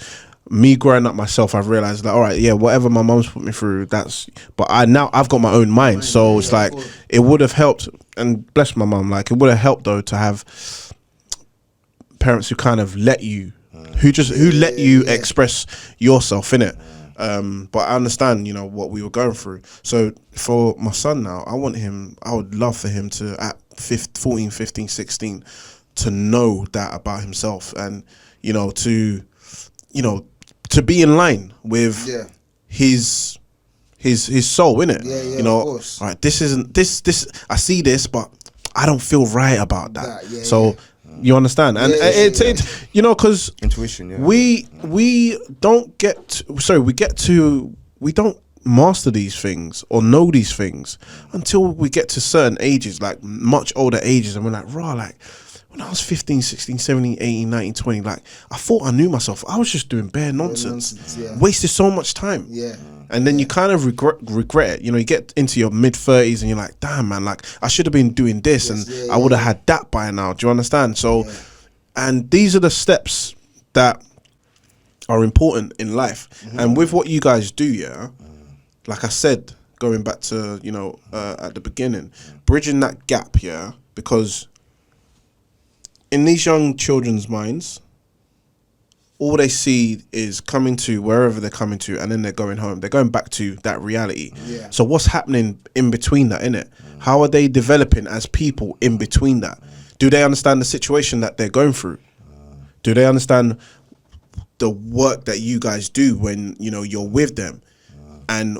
me growing up myself, I've realized that, all right, whatever my mum's put me through, but I've got my own mind. So it's like, it would have helped, and bless my mum, like, it would have helped though to have parents who kind of let you, who let you express yourself, innit? But I understand, what we were going through. So for my son now, I would love for him to, at 14, 15, 16, to know that about himself, and, to be in line with his soul, innit? Of course. All right, this isn't this. I see this, but I don't feel right about that. You understand, and it's because intuition. We don't we don't master these things or know these things until we get to certain ages, like much older ages, and we're like, like. When I was 15, 16, 17, 18, 19, 20, like, I thought I knew myself. I was just doing bare nonsense. Wasted so much time. And then you kind of regret it. You get into your mid-30s and you're like, damn, man, like, I should have been doing this and I would have had that by now. Do you understand? So, and these are the steps that are important in life. And with what you guys do, like I said, going back to, at the beginning, bridging that gap, because in these young children's minds, all they see is coming to wherever they're coming to, and then they're going home. They're going back to that reality. So what's happening in between that, innit? How are they developing as people in between that? Do they understand the situation that they're going through? Do they understand the work that you guys do when, you're with them? And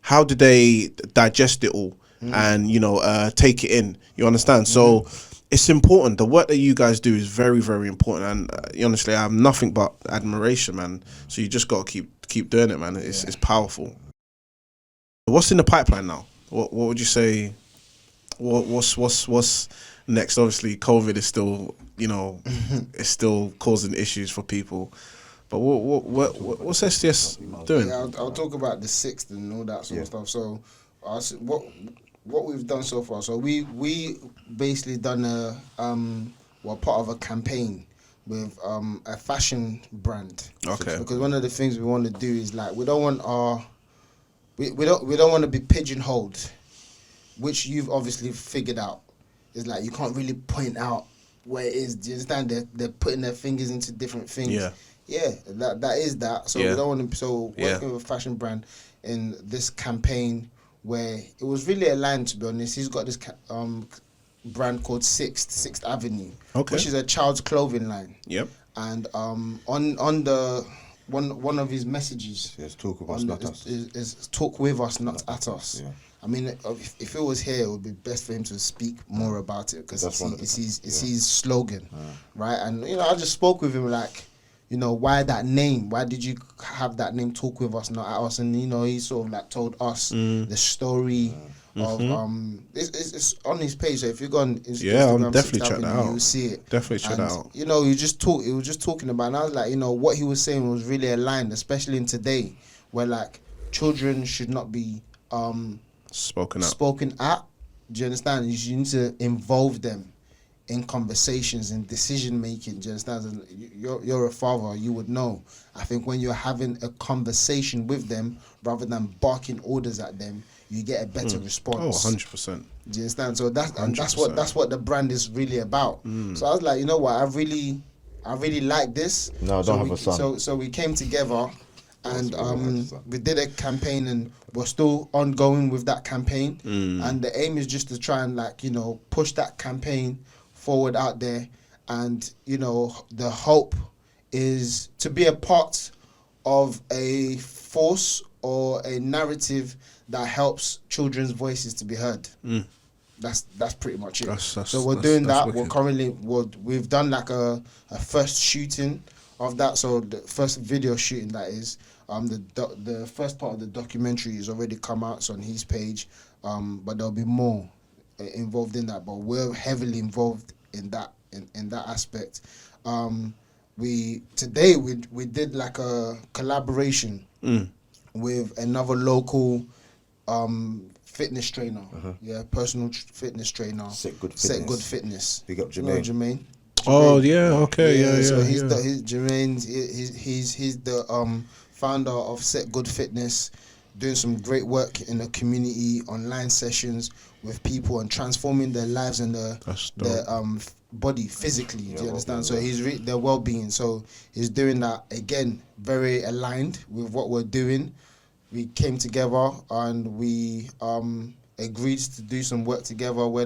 how do they digest it all? And take it in, you understand? So it's important. The work that you guys do is very, very important, and honestly, I have nothing but admiration, man. So you just got to keep doing it, man. It's powerful. What's in the pipeline now? What would you say? What's next? Obviously, COVID is still it's still causing issues for people. But what's STS doing? I'll talk about the 6th and all that sort of stuff. So what we've done so far. So we basically done we're part of a campaign with a fashion brand. Okay. Because one of the things we want to do is like we don't want we don't want to be pigeonholed, which you've obviously figured out. It's like you can't really point out where it is. Do you understand? They're putting their fingers into different things. Yeah. Yeah, that is that. So we don't want to. So working with a fashion brand in this campaign where it was really aligned. To be honest, he's got this brand called Sixth Avenue, which is a child's clothing line. Yep. And on the one of his messages, talk with us, not us. Is talk with us, not at us. Yeah. I mean, if it was here, it would be best for him to speak more about it because it's his slogan, right? And I just spoke with him like, why that name? Why did you have that name? Talk with us, not at us. And he sort of like told us the story of it's on his page. So if you go on Instagram, I'm definitely check that out. You'll see it. Definitely check that out. He was just talking about, and I was like, what he was saying was really aligned, especially in today, where like children should not be spoken at. Do you understand? You need to involve them in conversations and decision making. Do you understand? You're a father, you would know. I think when you're having a conversation with them rather than barking orders at them, you get a better response. 100%. Do you understand? So that's what the brand is really about. So I was like, you know what, I really like this. No, I don't have a son. So we came together. And we did a campaign, and we're still ongoing with that campaign. And the aim is just to try and push that campaign forward out there. And the hope is to be a part of a force or a narrative that helps children's voices to be heard. That's pretty much it. So we're doing that. Wicked. We've done like a first shooting of that. So the first video shooting, that is, the first part of the documentary has already come out. It's on his page, but there'll be more involved in that. But we're heavily involved in that aspect. We did like a collaboration with another local fitness trainer, personal fitness trainer. Set Good Fitness. Big up Jermaine. You know Jermaine? Oh yeah, okay, yeah. So he's the founder of Set Good Fitness, doing some great work in the community, online sessions with people and transforming their lives and their body physically. Do you understand? So he's their well-being. So he's doing that again, very aligned with what we're doing. We came together and we agreed to do some work together where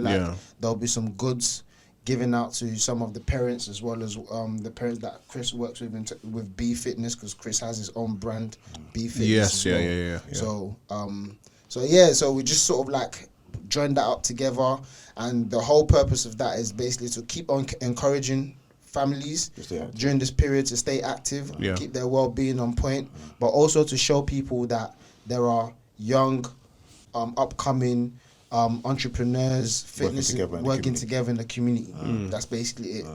there'll be some goods given out to some of the parents as well as the parents that Chris works with B Fitness, because Chris has his own brand, B Fitness. Yes, yeah. So we just sort of like joined that up together, and the whole purpose of that is basically to keep on encouraging families during this period to stay active, keep their well-being on point, but also to show people that there are young, upcoming entrepreneurs, fitness working together in the community. That's basically it.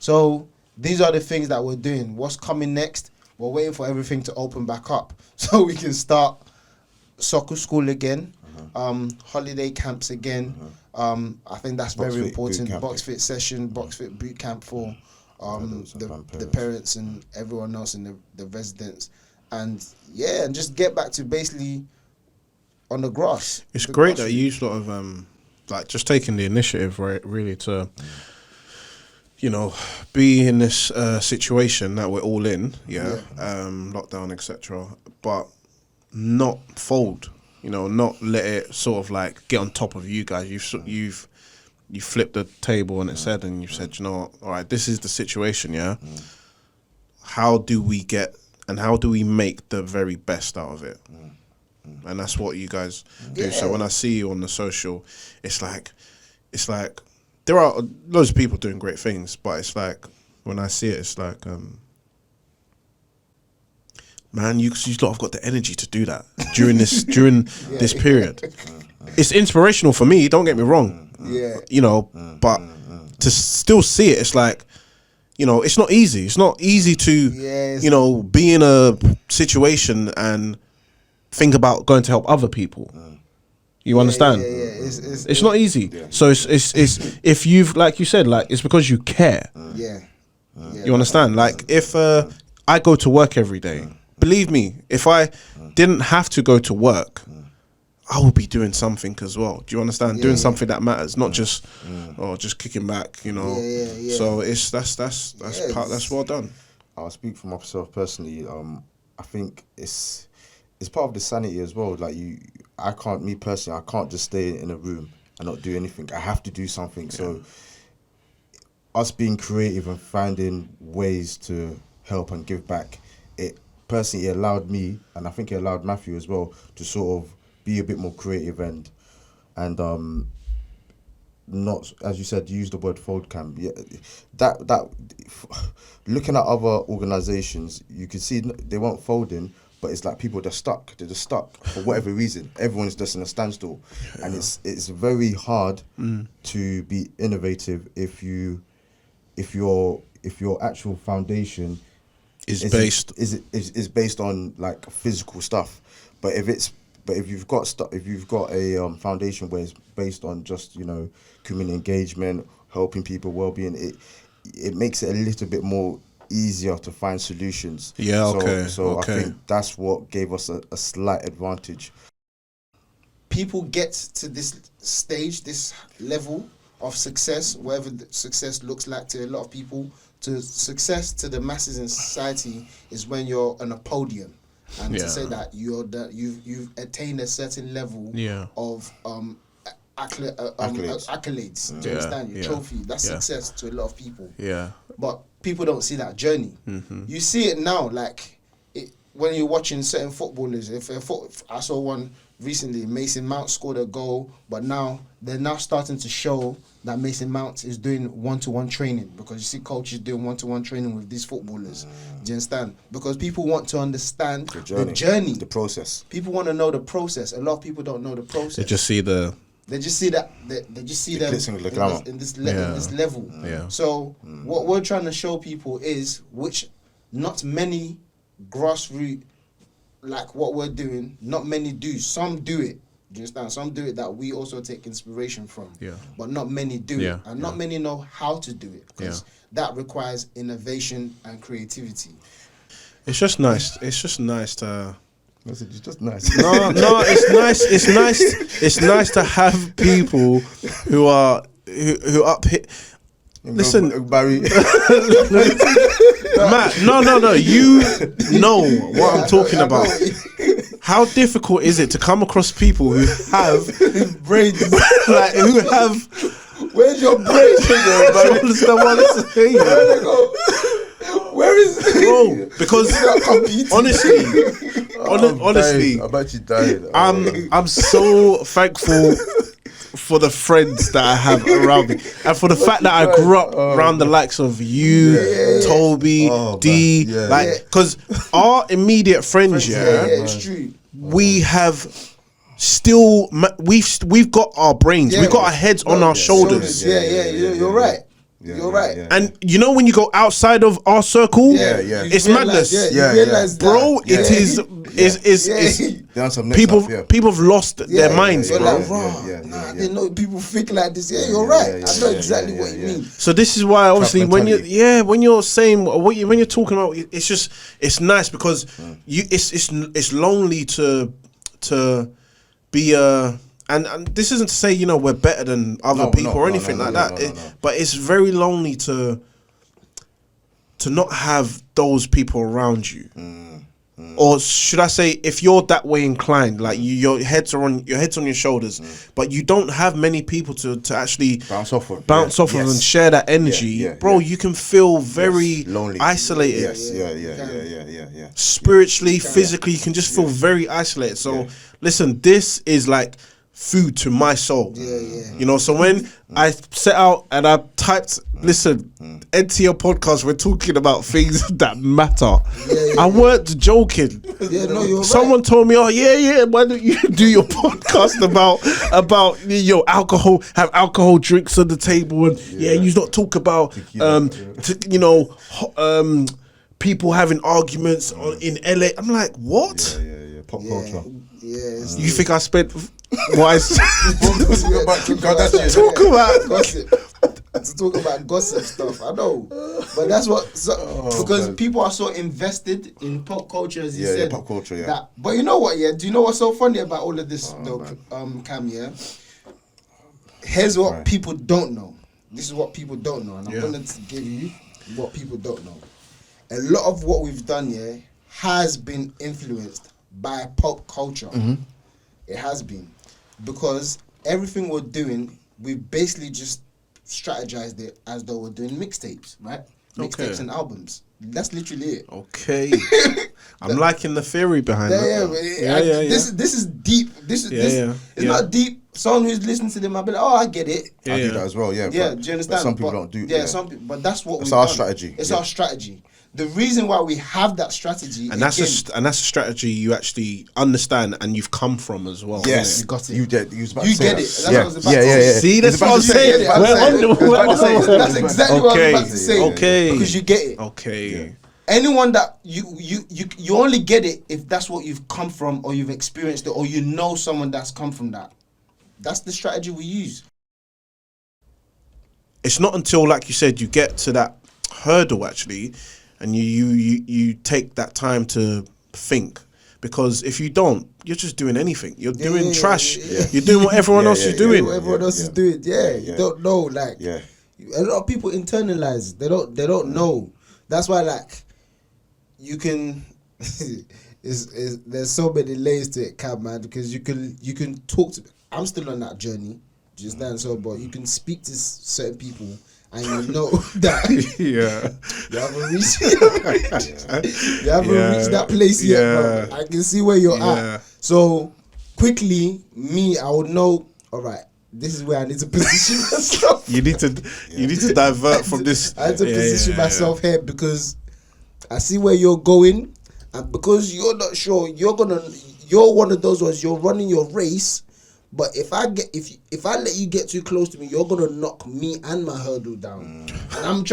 So these are the things that we're doing. What's coming next? We're waiting for everything to open back up so we can start soccer school again, holiday camps again. I think that's very important. Box fit session, box fit boot camp for the parents and everyone else in the residents, and just get back to basically on the grass. It's great that you sort of like just taking the initiative, right, really to be in this situation that we're all in, lockdown, etc., but not fold, not let it sort of like get on top of you guys. You've flipped the table on its head and you've said, all right, this is the situation, how do we make the very best out of it? And that's what you guys do. So when I see you on the social, it's like there are loads of people doing great things, but it's like when I see it, it's like, man, you lot have got the energy to do that during this period. It's inspirational for me. Don't get me wrong. But to still see it, it's like, it's not easy. It's not easy to, be in a situation and think about going to help other people. You understand? It's not easy. So it's if you've, like you said, like it's because you care. You understand? Like if I go to work every day, believe me, if I didn't have to go to work, I would be doing something as well. Do you understand? Doing something that matters, not just just kicking back, you know. So it's that's well done. I'll speak for myself personally. I think it's part of the sanity as well. Like I can't just stay in a room and not do anything. I have to do something. So us being creative and finding ways to help and give back, it allowed me, and I think it allowed Matthew as well, to sort of be a bit more creative and not, as you said, use the word fold cam. Yeah, that looking at other organisations, you can see they weren't folding, but it's like people, they're just stuck for whatever reason. Everyone's just in a standstill, and it's very hard to be innovative if your actual foundation is based on like physical stuff. But if you've got a foundation where it's based on just, you know, community engagement, helping people, well-being, it makes it a little bit more easier to find solutions. So I think that's what gave us a slight advantage. People get to this stage, this level of success, whatever the success looks like to a lot of people. To success to the masses in society is when you're on a podium. And to say that you've attained a certain level of accolades. Do you understand? Your trophy. That's success to a lot of people. But people don't see that journey. You see it now, like when you're watching certain footballers. If I saw one recently, Mason Mount scored a goal, but now they're now starting to show that Mason Mount is doing one-to-one training, because you see coaches doing one-to-one training with these footballers. Do you understand? Because people want to understand the journey, the process. People want to know the process. A lot of people don't know the process. They just see them in this level. So what we're trying to show people is which not many grassroots, like what we're doing, not many do. Some do it. Do you understand? Some do it that we also take inspiration from. But not many do it. And not many know how to do it, because that requires innovation and creativity. It's just nice. It's just nice to... It's just nice. No, it's nice. It's nice to have people who are who up here. Listen, Barry. Matt. No. You know what I'm talking about. How difficult is it to come across people who have brains, like who have? Where's your brain? Where is it? Bro, because honestly, I'm actually dying. I'm so thankful for the friends that I have around me, and for the fact that I grew up around the likes of you, Toby, D, because our immediate friends, it's true. We have still, we've got our brains, we've got our heads on our shoulders. You're right. You're right. And you know when you go outside of our circle, it's madness. Bro, it is people have lost their minds, bro. I didn't know people think like this. You're right. I know exactly what you mean. So this is why, obviously, when you're saying when you're talking about, it's nice because it's lonely to be a. And this isn't to say, you know, we're better than other people or anything like that. But it's very lonely to not have those people around you. Or should I say, if you're that way inclined, like your head's on your shoulders, but you don't have many people to actually bounce off of and share that energy, bro, you can feel very lonely, isolated. Spiritually, physically, you can just feel very isolated. So listen, this is like food to my soul. You know, so when I set out and I typed, listen, NTL podcast, we're talking about things that matter. I weren't joking. Someone told me, why don't you do your podcast about alcohol, have alcohol drinks on the table, and you not talk about people having arguments in LA. I'm like, what? Pop culture. You think I spent What is talk about gossip. To talk about gossip stuff, I know, but that's what because people are so invested in pop culture, as you said. Pop culture, That, but you know what? Yeah, do you know what's so funny about all of this, though, Cam? Yeah, here's what people don't know. This is what people don't know, and I'm gonna give you what people don't know. A lot of what we've done, has been influenced by pop culture. Mm-hmm. It has been, because everything we're doing, we basically just strategized it as though we're doing mixtapes, right? Mixtapes and albums. That's literally it. Okay. I'm liking the theory behind it. This is deep. It's not deep. Someone who's listening to them, I'll be like, oh, I get it. I do that as well, yeah. Yeah, do you understand? Some people don't do that. Yeah, some people, but that's what it's our strategy. It's our strategy. The reason why we have that strategy, and that's a strategy you actually understand and you've come from as well. Yes, you got it. You get it. That's what I was about to say. See, that's what I'm saying. That's exactly what I was about to say. Okay, because you get it. Okay. Anyone that you only get it if that's what you've come from, or you've experienced it, or you know someone that's come from that. That's the strategy we use. It's not until, like you said, you get to that hurdle actually, and you take that time to think. Because if you don't, you're just doing anything. You're doing trash. You're doing what everyone else is doing. What everyone else is doing. You don't know. Like, a lot of people internalize. They don't know. That's why, like, you can. There's so many layers to it, Cam, man. Because you can talk to. I'm still on that journey. Do you understand? So, but you can speak to certain people, and you know that you haven't reached that place yet, bro. I can see where you're at. So quickly, I would know, all right, this is where I need to position myself. You need to divert from this. I need to position myself here, because I see where you're going, and because you're not sure, you're one of those ones, you're running your race. But if I let you get too close to me, you're gonna knock me and my hurdle down. And I'm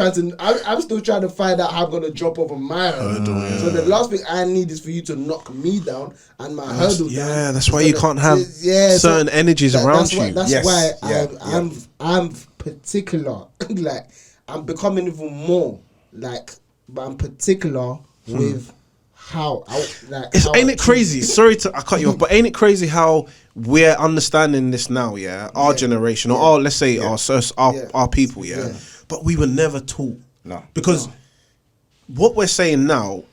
still trying to find out how I'm gonna drop over my hurdle. So the last thing I need is for you to knock me down and my hurdle down. Yeah, that's why you can't have certain energies around you. That's why I'm particular. Like, I'm becoming even more like, but I'm particular with how. Ain't it crazy? Sorry I cut you off, but ain't it crazy how we're understanding this now, our generation, or let's say our people, but we were never taught. No. Because what we're saying now,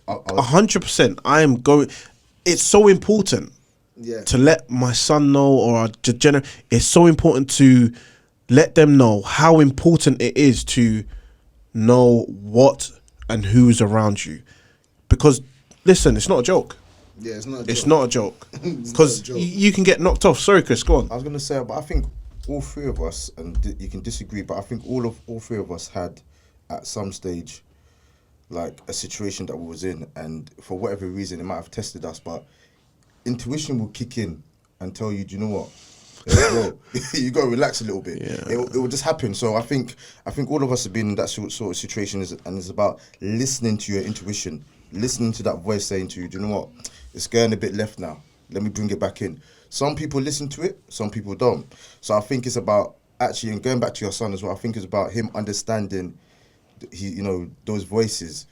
100%, I am going, it's so important to let my son know, or it's so important to let them know how important it is to know what and who's around you. Because, listen, it's not a joke. Yeah, it's not a joke. It's not a joke. Because you can get knocked off. Sorry, Chris, go on. I was going to say, but I think all three of us, and you can disagree, but I think all three of us had, at some stage, like, a situation that we was in, and for whatever reason, it might have tested us, but intuition will kick in and tell you, do you know what? You got to relax a little bit. It will just happen. So I think all of us have been in that sort of situation, and it's about listening to your intuition, listening to that voice saying to you, do you know what? It's going a bit left now. Let me bring it back in. Some people listen to it, some people don't. So I think it's about actually, and going back to your son as well, I think it's about him understanding, those voices,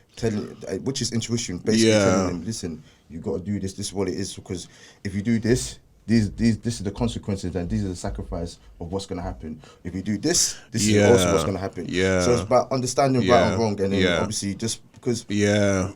which is intuition, basically telling him, listen, you got to do this. This is what it is, because if you do this, this is the consequences, and these are the sacrifice of what's going to happen. If you do this is also what's going to happen. So it's about understanding right and wrong, and then obviously just because I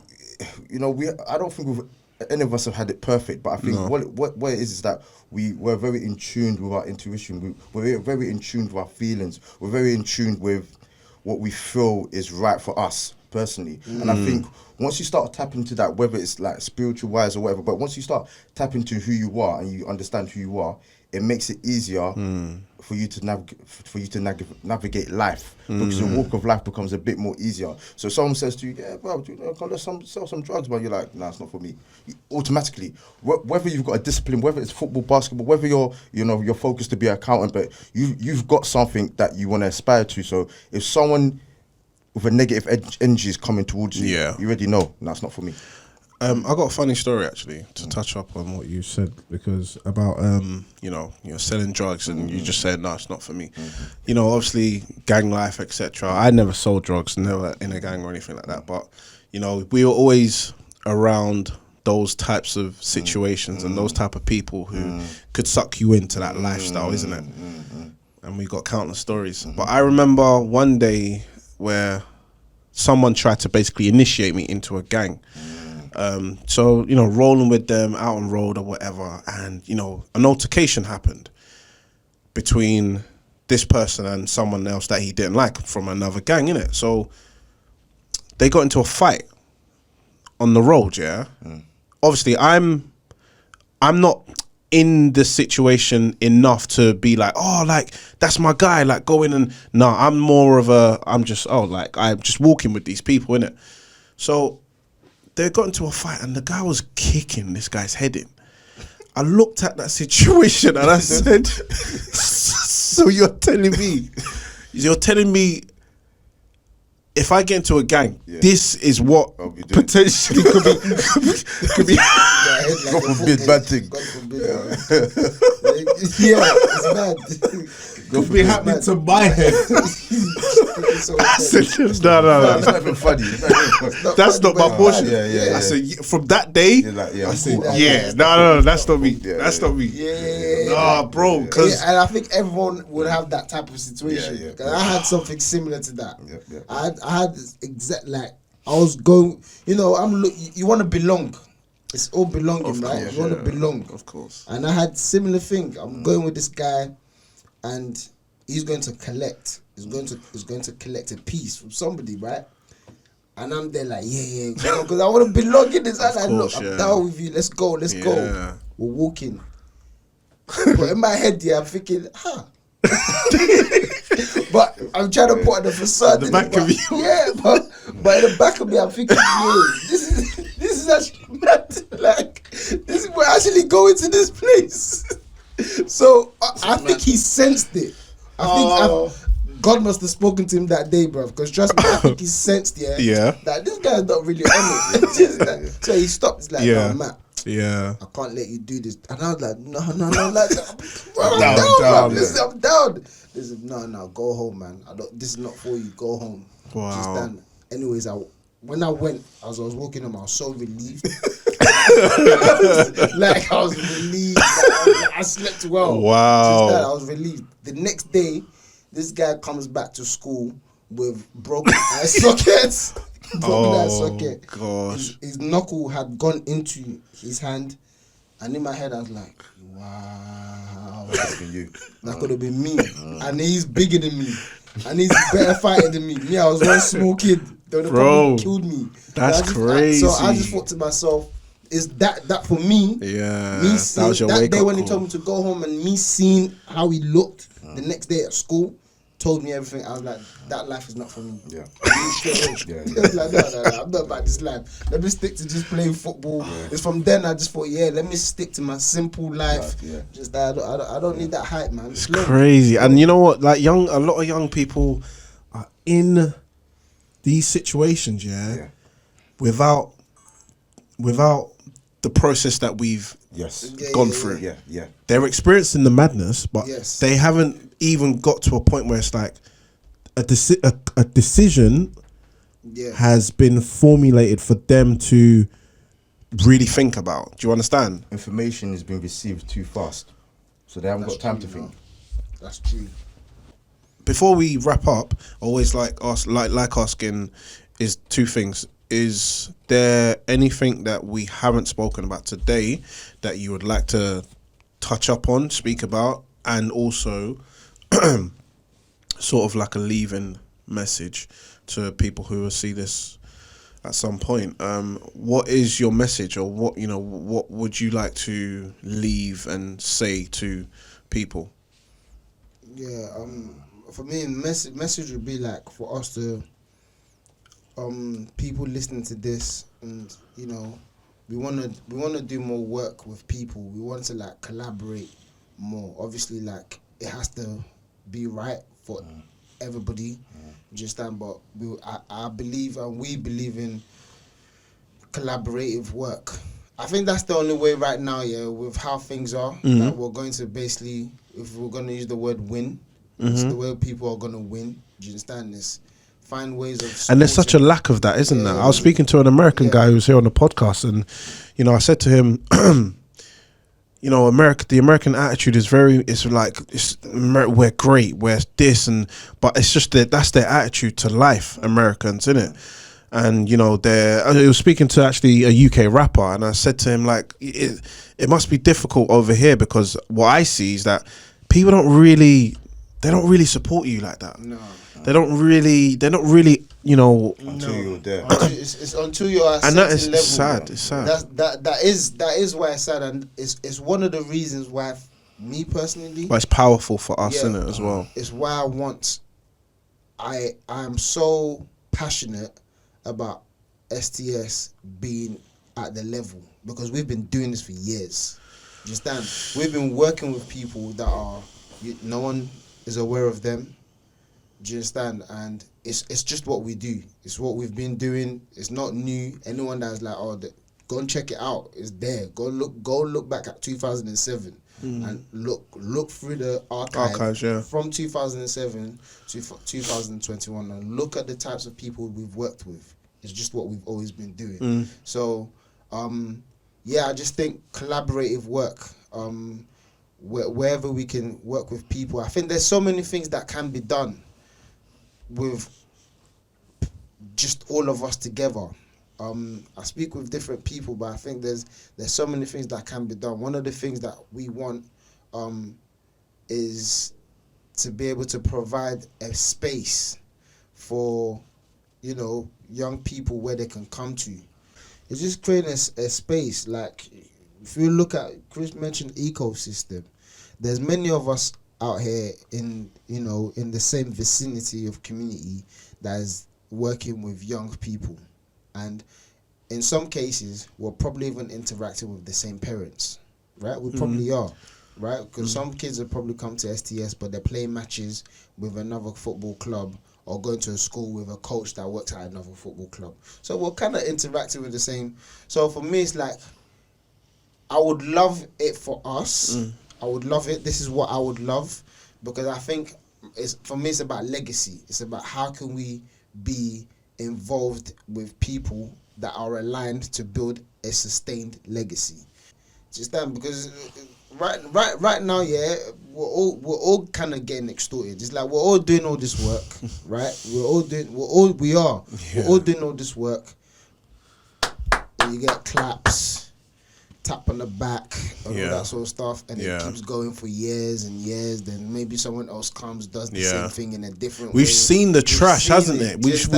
don't think any of us have had it perfect, but I think what it is that we're very in tune with our intuition. We're very in tune with our feelings. We're very in tune with what we feel is right for us personally. And I think once you start tapping into that, whether it's like spiritual wise or whatever, but once you start tapping into who you are and you understand who you are, it makes it easier for you to navigate life, because your walk of life becomes a bit more easier. So someone says to you, yeah, bro, let's sell some drugs, but you're like, nah, it's not for me. Automatically, whether you've got a discipline, whether it's football, basketball, whether you're focused to be an accountant, but you've got something that you want to aspire to. So if someone with a negative energy is coming towards you, you already know, that's not for me. I got a funny story actually to touch up on what you said, because about you're selling drugs and you just said no, it's not for me. Obviously gang life, etc. I never sold drugs, never in a gang or anything like that, but we were always around those types of situations and those type of people who could suck you into that lifestyle, isn't it? And we got countless stories. But I remember one day where someone tried to basically initiate me into a gang. So, rolling with them out on road or whatever, and, an altercation happened between this person and someone else that he didn't like from another gang, innit? So they got into a fight on the road, yeah? Obviously, I'm not in the situation enough to be like, oh, like, that's my guy, like, go in and... No, I'm more of I'm just walking with these people, innit? So they got into a fight and the guy was kicking this guy's head in. I looked at that situation and I said, so you're telling me if I get into a gang, this is what potentially could be. God forbid, bad thing. God forbid. It's bad. Could be happening to my head. I said, no. It's not even funny. That's not my portion. Yeah. I said, from that day, I said, no, that's not me. That's not me. Nah, bro. And I think everyone would have that type of situation. I had something similar to that. I had this exact, like, I was going, you want to belong. It's all belonging, right? You want to belong. Of course. And I had similar thing. I'm going with this guy, and he's going to collect. He's going to collect a piece from somebody, right? And I'm there like, because I want to belong in this. I'm like, look, I'm down with you. Let's go. We're walking. But in my head, I'm thinking, but I'm trying to put on the facade. The back of you. Yeah, but in the back of me, I'm thinking, this is actually mad. Like, we're actually going to this place. So I think he sensed it. I think God must have spoken to him that day, bro. Because trust me, I think he sensed, that this guy's not really on it. So he stopped. He's like, no, Matt. Yeah, I can't let you do this. And I was like, no, like, I'm down. Listen, no, go home, man. This is not for you. Go home. Wow. Just stand. Anyways, when I went, as I was walking home, I was so relieved. I was relieved. I slept well. Wow. Just that, I was relieved. The next day, this guy comes back to school with broken eye sockets. Gosh. His knuckle had gone into his hand, and in my head I was like, wow, that could have been me. And he's bigger than me, and he's better fighter than me. Me, I was one small kid. They would have probably killed me. That's crazy. So I just thought to myself, is that for me? Yeah. Me seeing, that was your that day when he told me to go home, and me seeing how he looked the next day at school, told me everything. I was like, that life is not for me. Yeah. Like, no, I'm not about this life. Let me stick to just playing football. It's from then I just thought, let me stick to my simple life. Just that I don't need that hype, man. It's crazy. And you know what? Like a lot of young people are in these situations, without the process that we've gone through. Yeah. They're experiencing the madness, but they haven't even got to a point where it's like a decision has been formulated for them to really think about. Do you understand? Information has been received too fast, so they haven't got time to think. That's true. Before we wrap up, I always like asking is two things. Is there anything that we haven't spoken about today that you would like to touch up on, speak about, and also sort of like a leaving message to people who will see this at some point? What is your message, or what would you like to leave and say to people? For me, message would be like for us to people listening to this, and we want to do more work with people. We want to like collaborate more. Obviously, like it has to be right for everybody. Just that, but I believe and we believe in collaborative work. I think that's the only way right now, yeah, with how things are, that we're going to basically, if we're going to use the word win, it's the way people are going to win. Do you understand this? Find ways of... And there's such a lack of that, isn't there? I was speaking to an American guy who was here on the podcast, and, you know, I said to him, you know, the American attitude is we're great, we're this, but it's just that's their attitude to life, Americans, isn't it? And, you know, I was speaking to actually a UK rapper, and I said to him, like, it must be difficult over here, because what I see is that people don't really support you like that. No. They're not really, you know. Until you're there. It's until you're at a certain level. And that is sad. It's sad. That is why it's sad, and it's one of the reasons why, me personally. But it's powerful for us, isn't it, as well? It's why I'm so passionate about STS being at the level, because we've been doing this for years. Do you understand? We've been working with people that no one is aware of them. Do you understand? And it's just what we do. It's what we've been doing. It's not new. Anyone that's like, go and check it out. It's there. Go look back at 2007 and look through the archives from 2007 to 2021 and look at the types of people we've worked with. It's just what we've always been doing. So, I just think collaborative work, wherever we can work with people. I think there's so many things that can be done with just all of us together. I speak with different people, but I think there's so many things that can be done. One of the things that we want is to be able to provide a space for, you know, young people where they can come to. It's just creating a space. Like, if you look at, Chris mentioned ecosystem. There's many of us out here in the same vicinity of community that is working with young people, and in some cases we're probably even interacting with the same parents, right? We probably are, right? Because some kids have probably come to STS, but they're playing matches with another football club or going to a school with a coach that works at another football club. So we're kind of interacting with the same. So for me, it's like, I would love it for us. I would love it. This is what I would love, because I think for me it's about legacy. It's about how can we be involved with people that are aligned to build a sustained legacy. Just that, because right now, we're all kind of getting extorted. It's like we're all doing all this work, right? We're all doing all this work, and you get claps, tap on the back, and all that sort of stuff, and it keeps going for years and years. Then maybe someone else comes, does the same thing in a different way. We've seen the trash, hasn't it? We've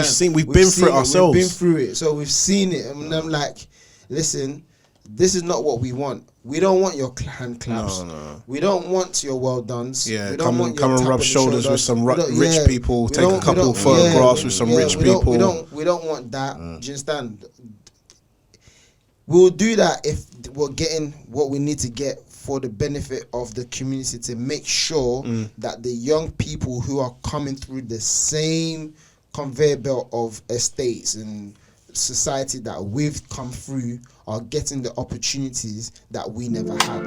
been through it ourselves. We've been through it, so we've seen it, and I'm like, listen, this is not what we want. We don't want your hand claps. No. We don't want your well dones. Yeah, we don't come and rub shoulders with some rich people. Take a couple photographs with some rich people. We don't want that. Do you understand? We'll do that if we're getting what we need to get for the benefit of the community, to make sure that the young people who are coming through the same conveyor belt of estates and society that we've come through are getting the opportunities that we never had.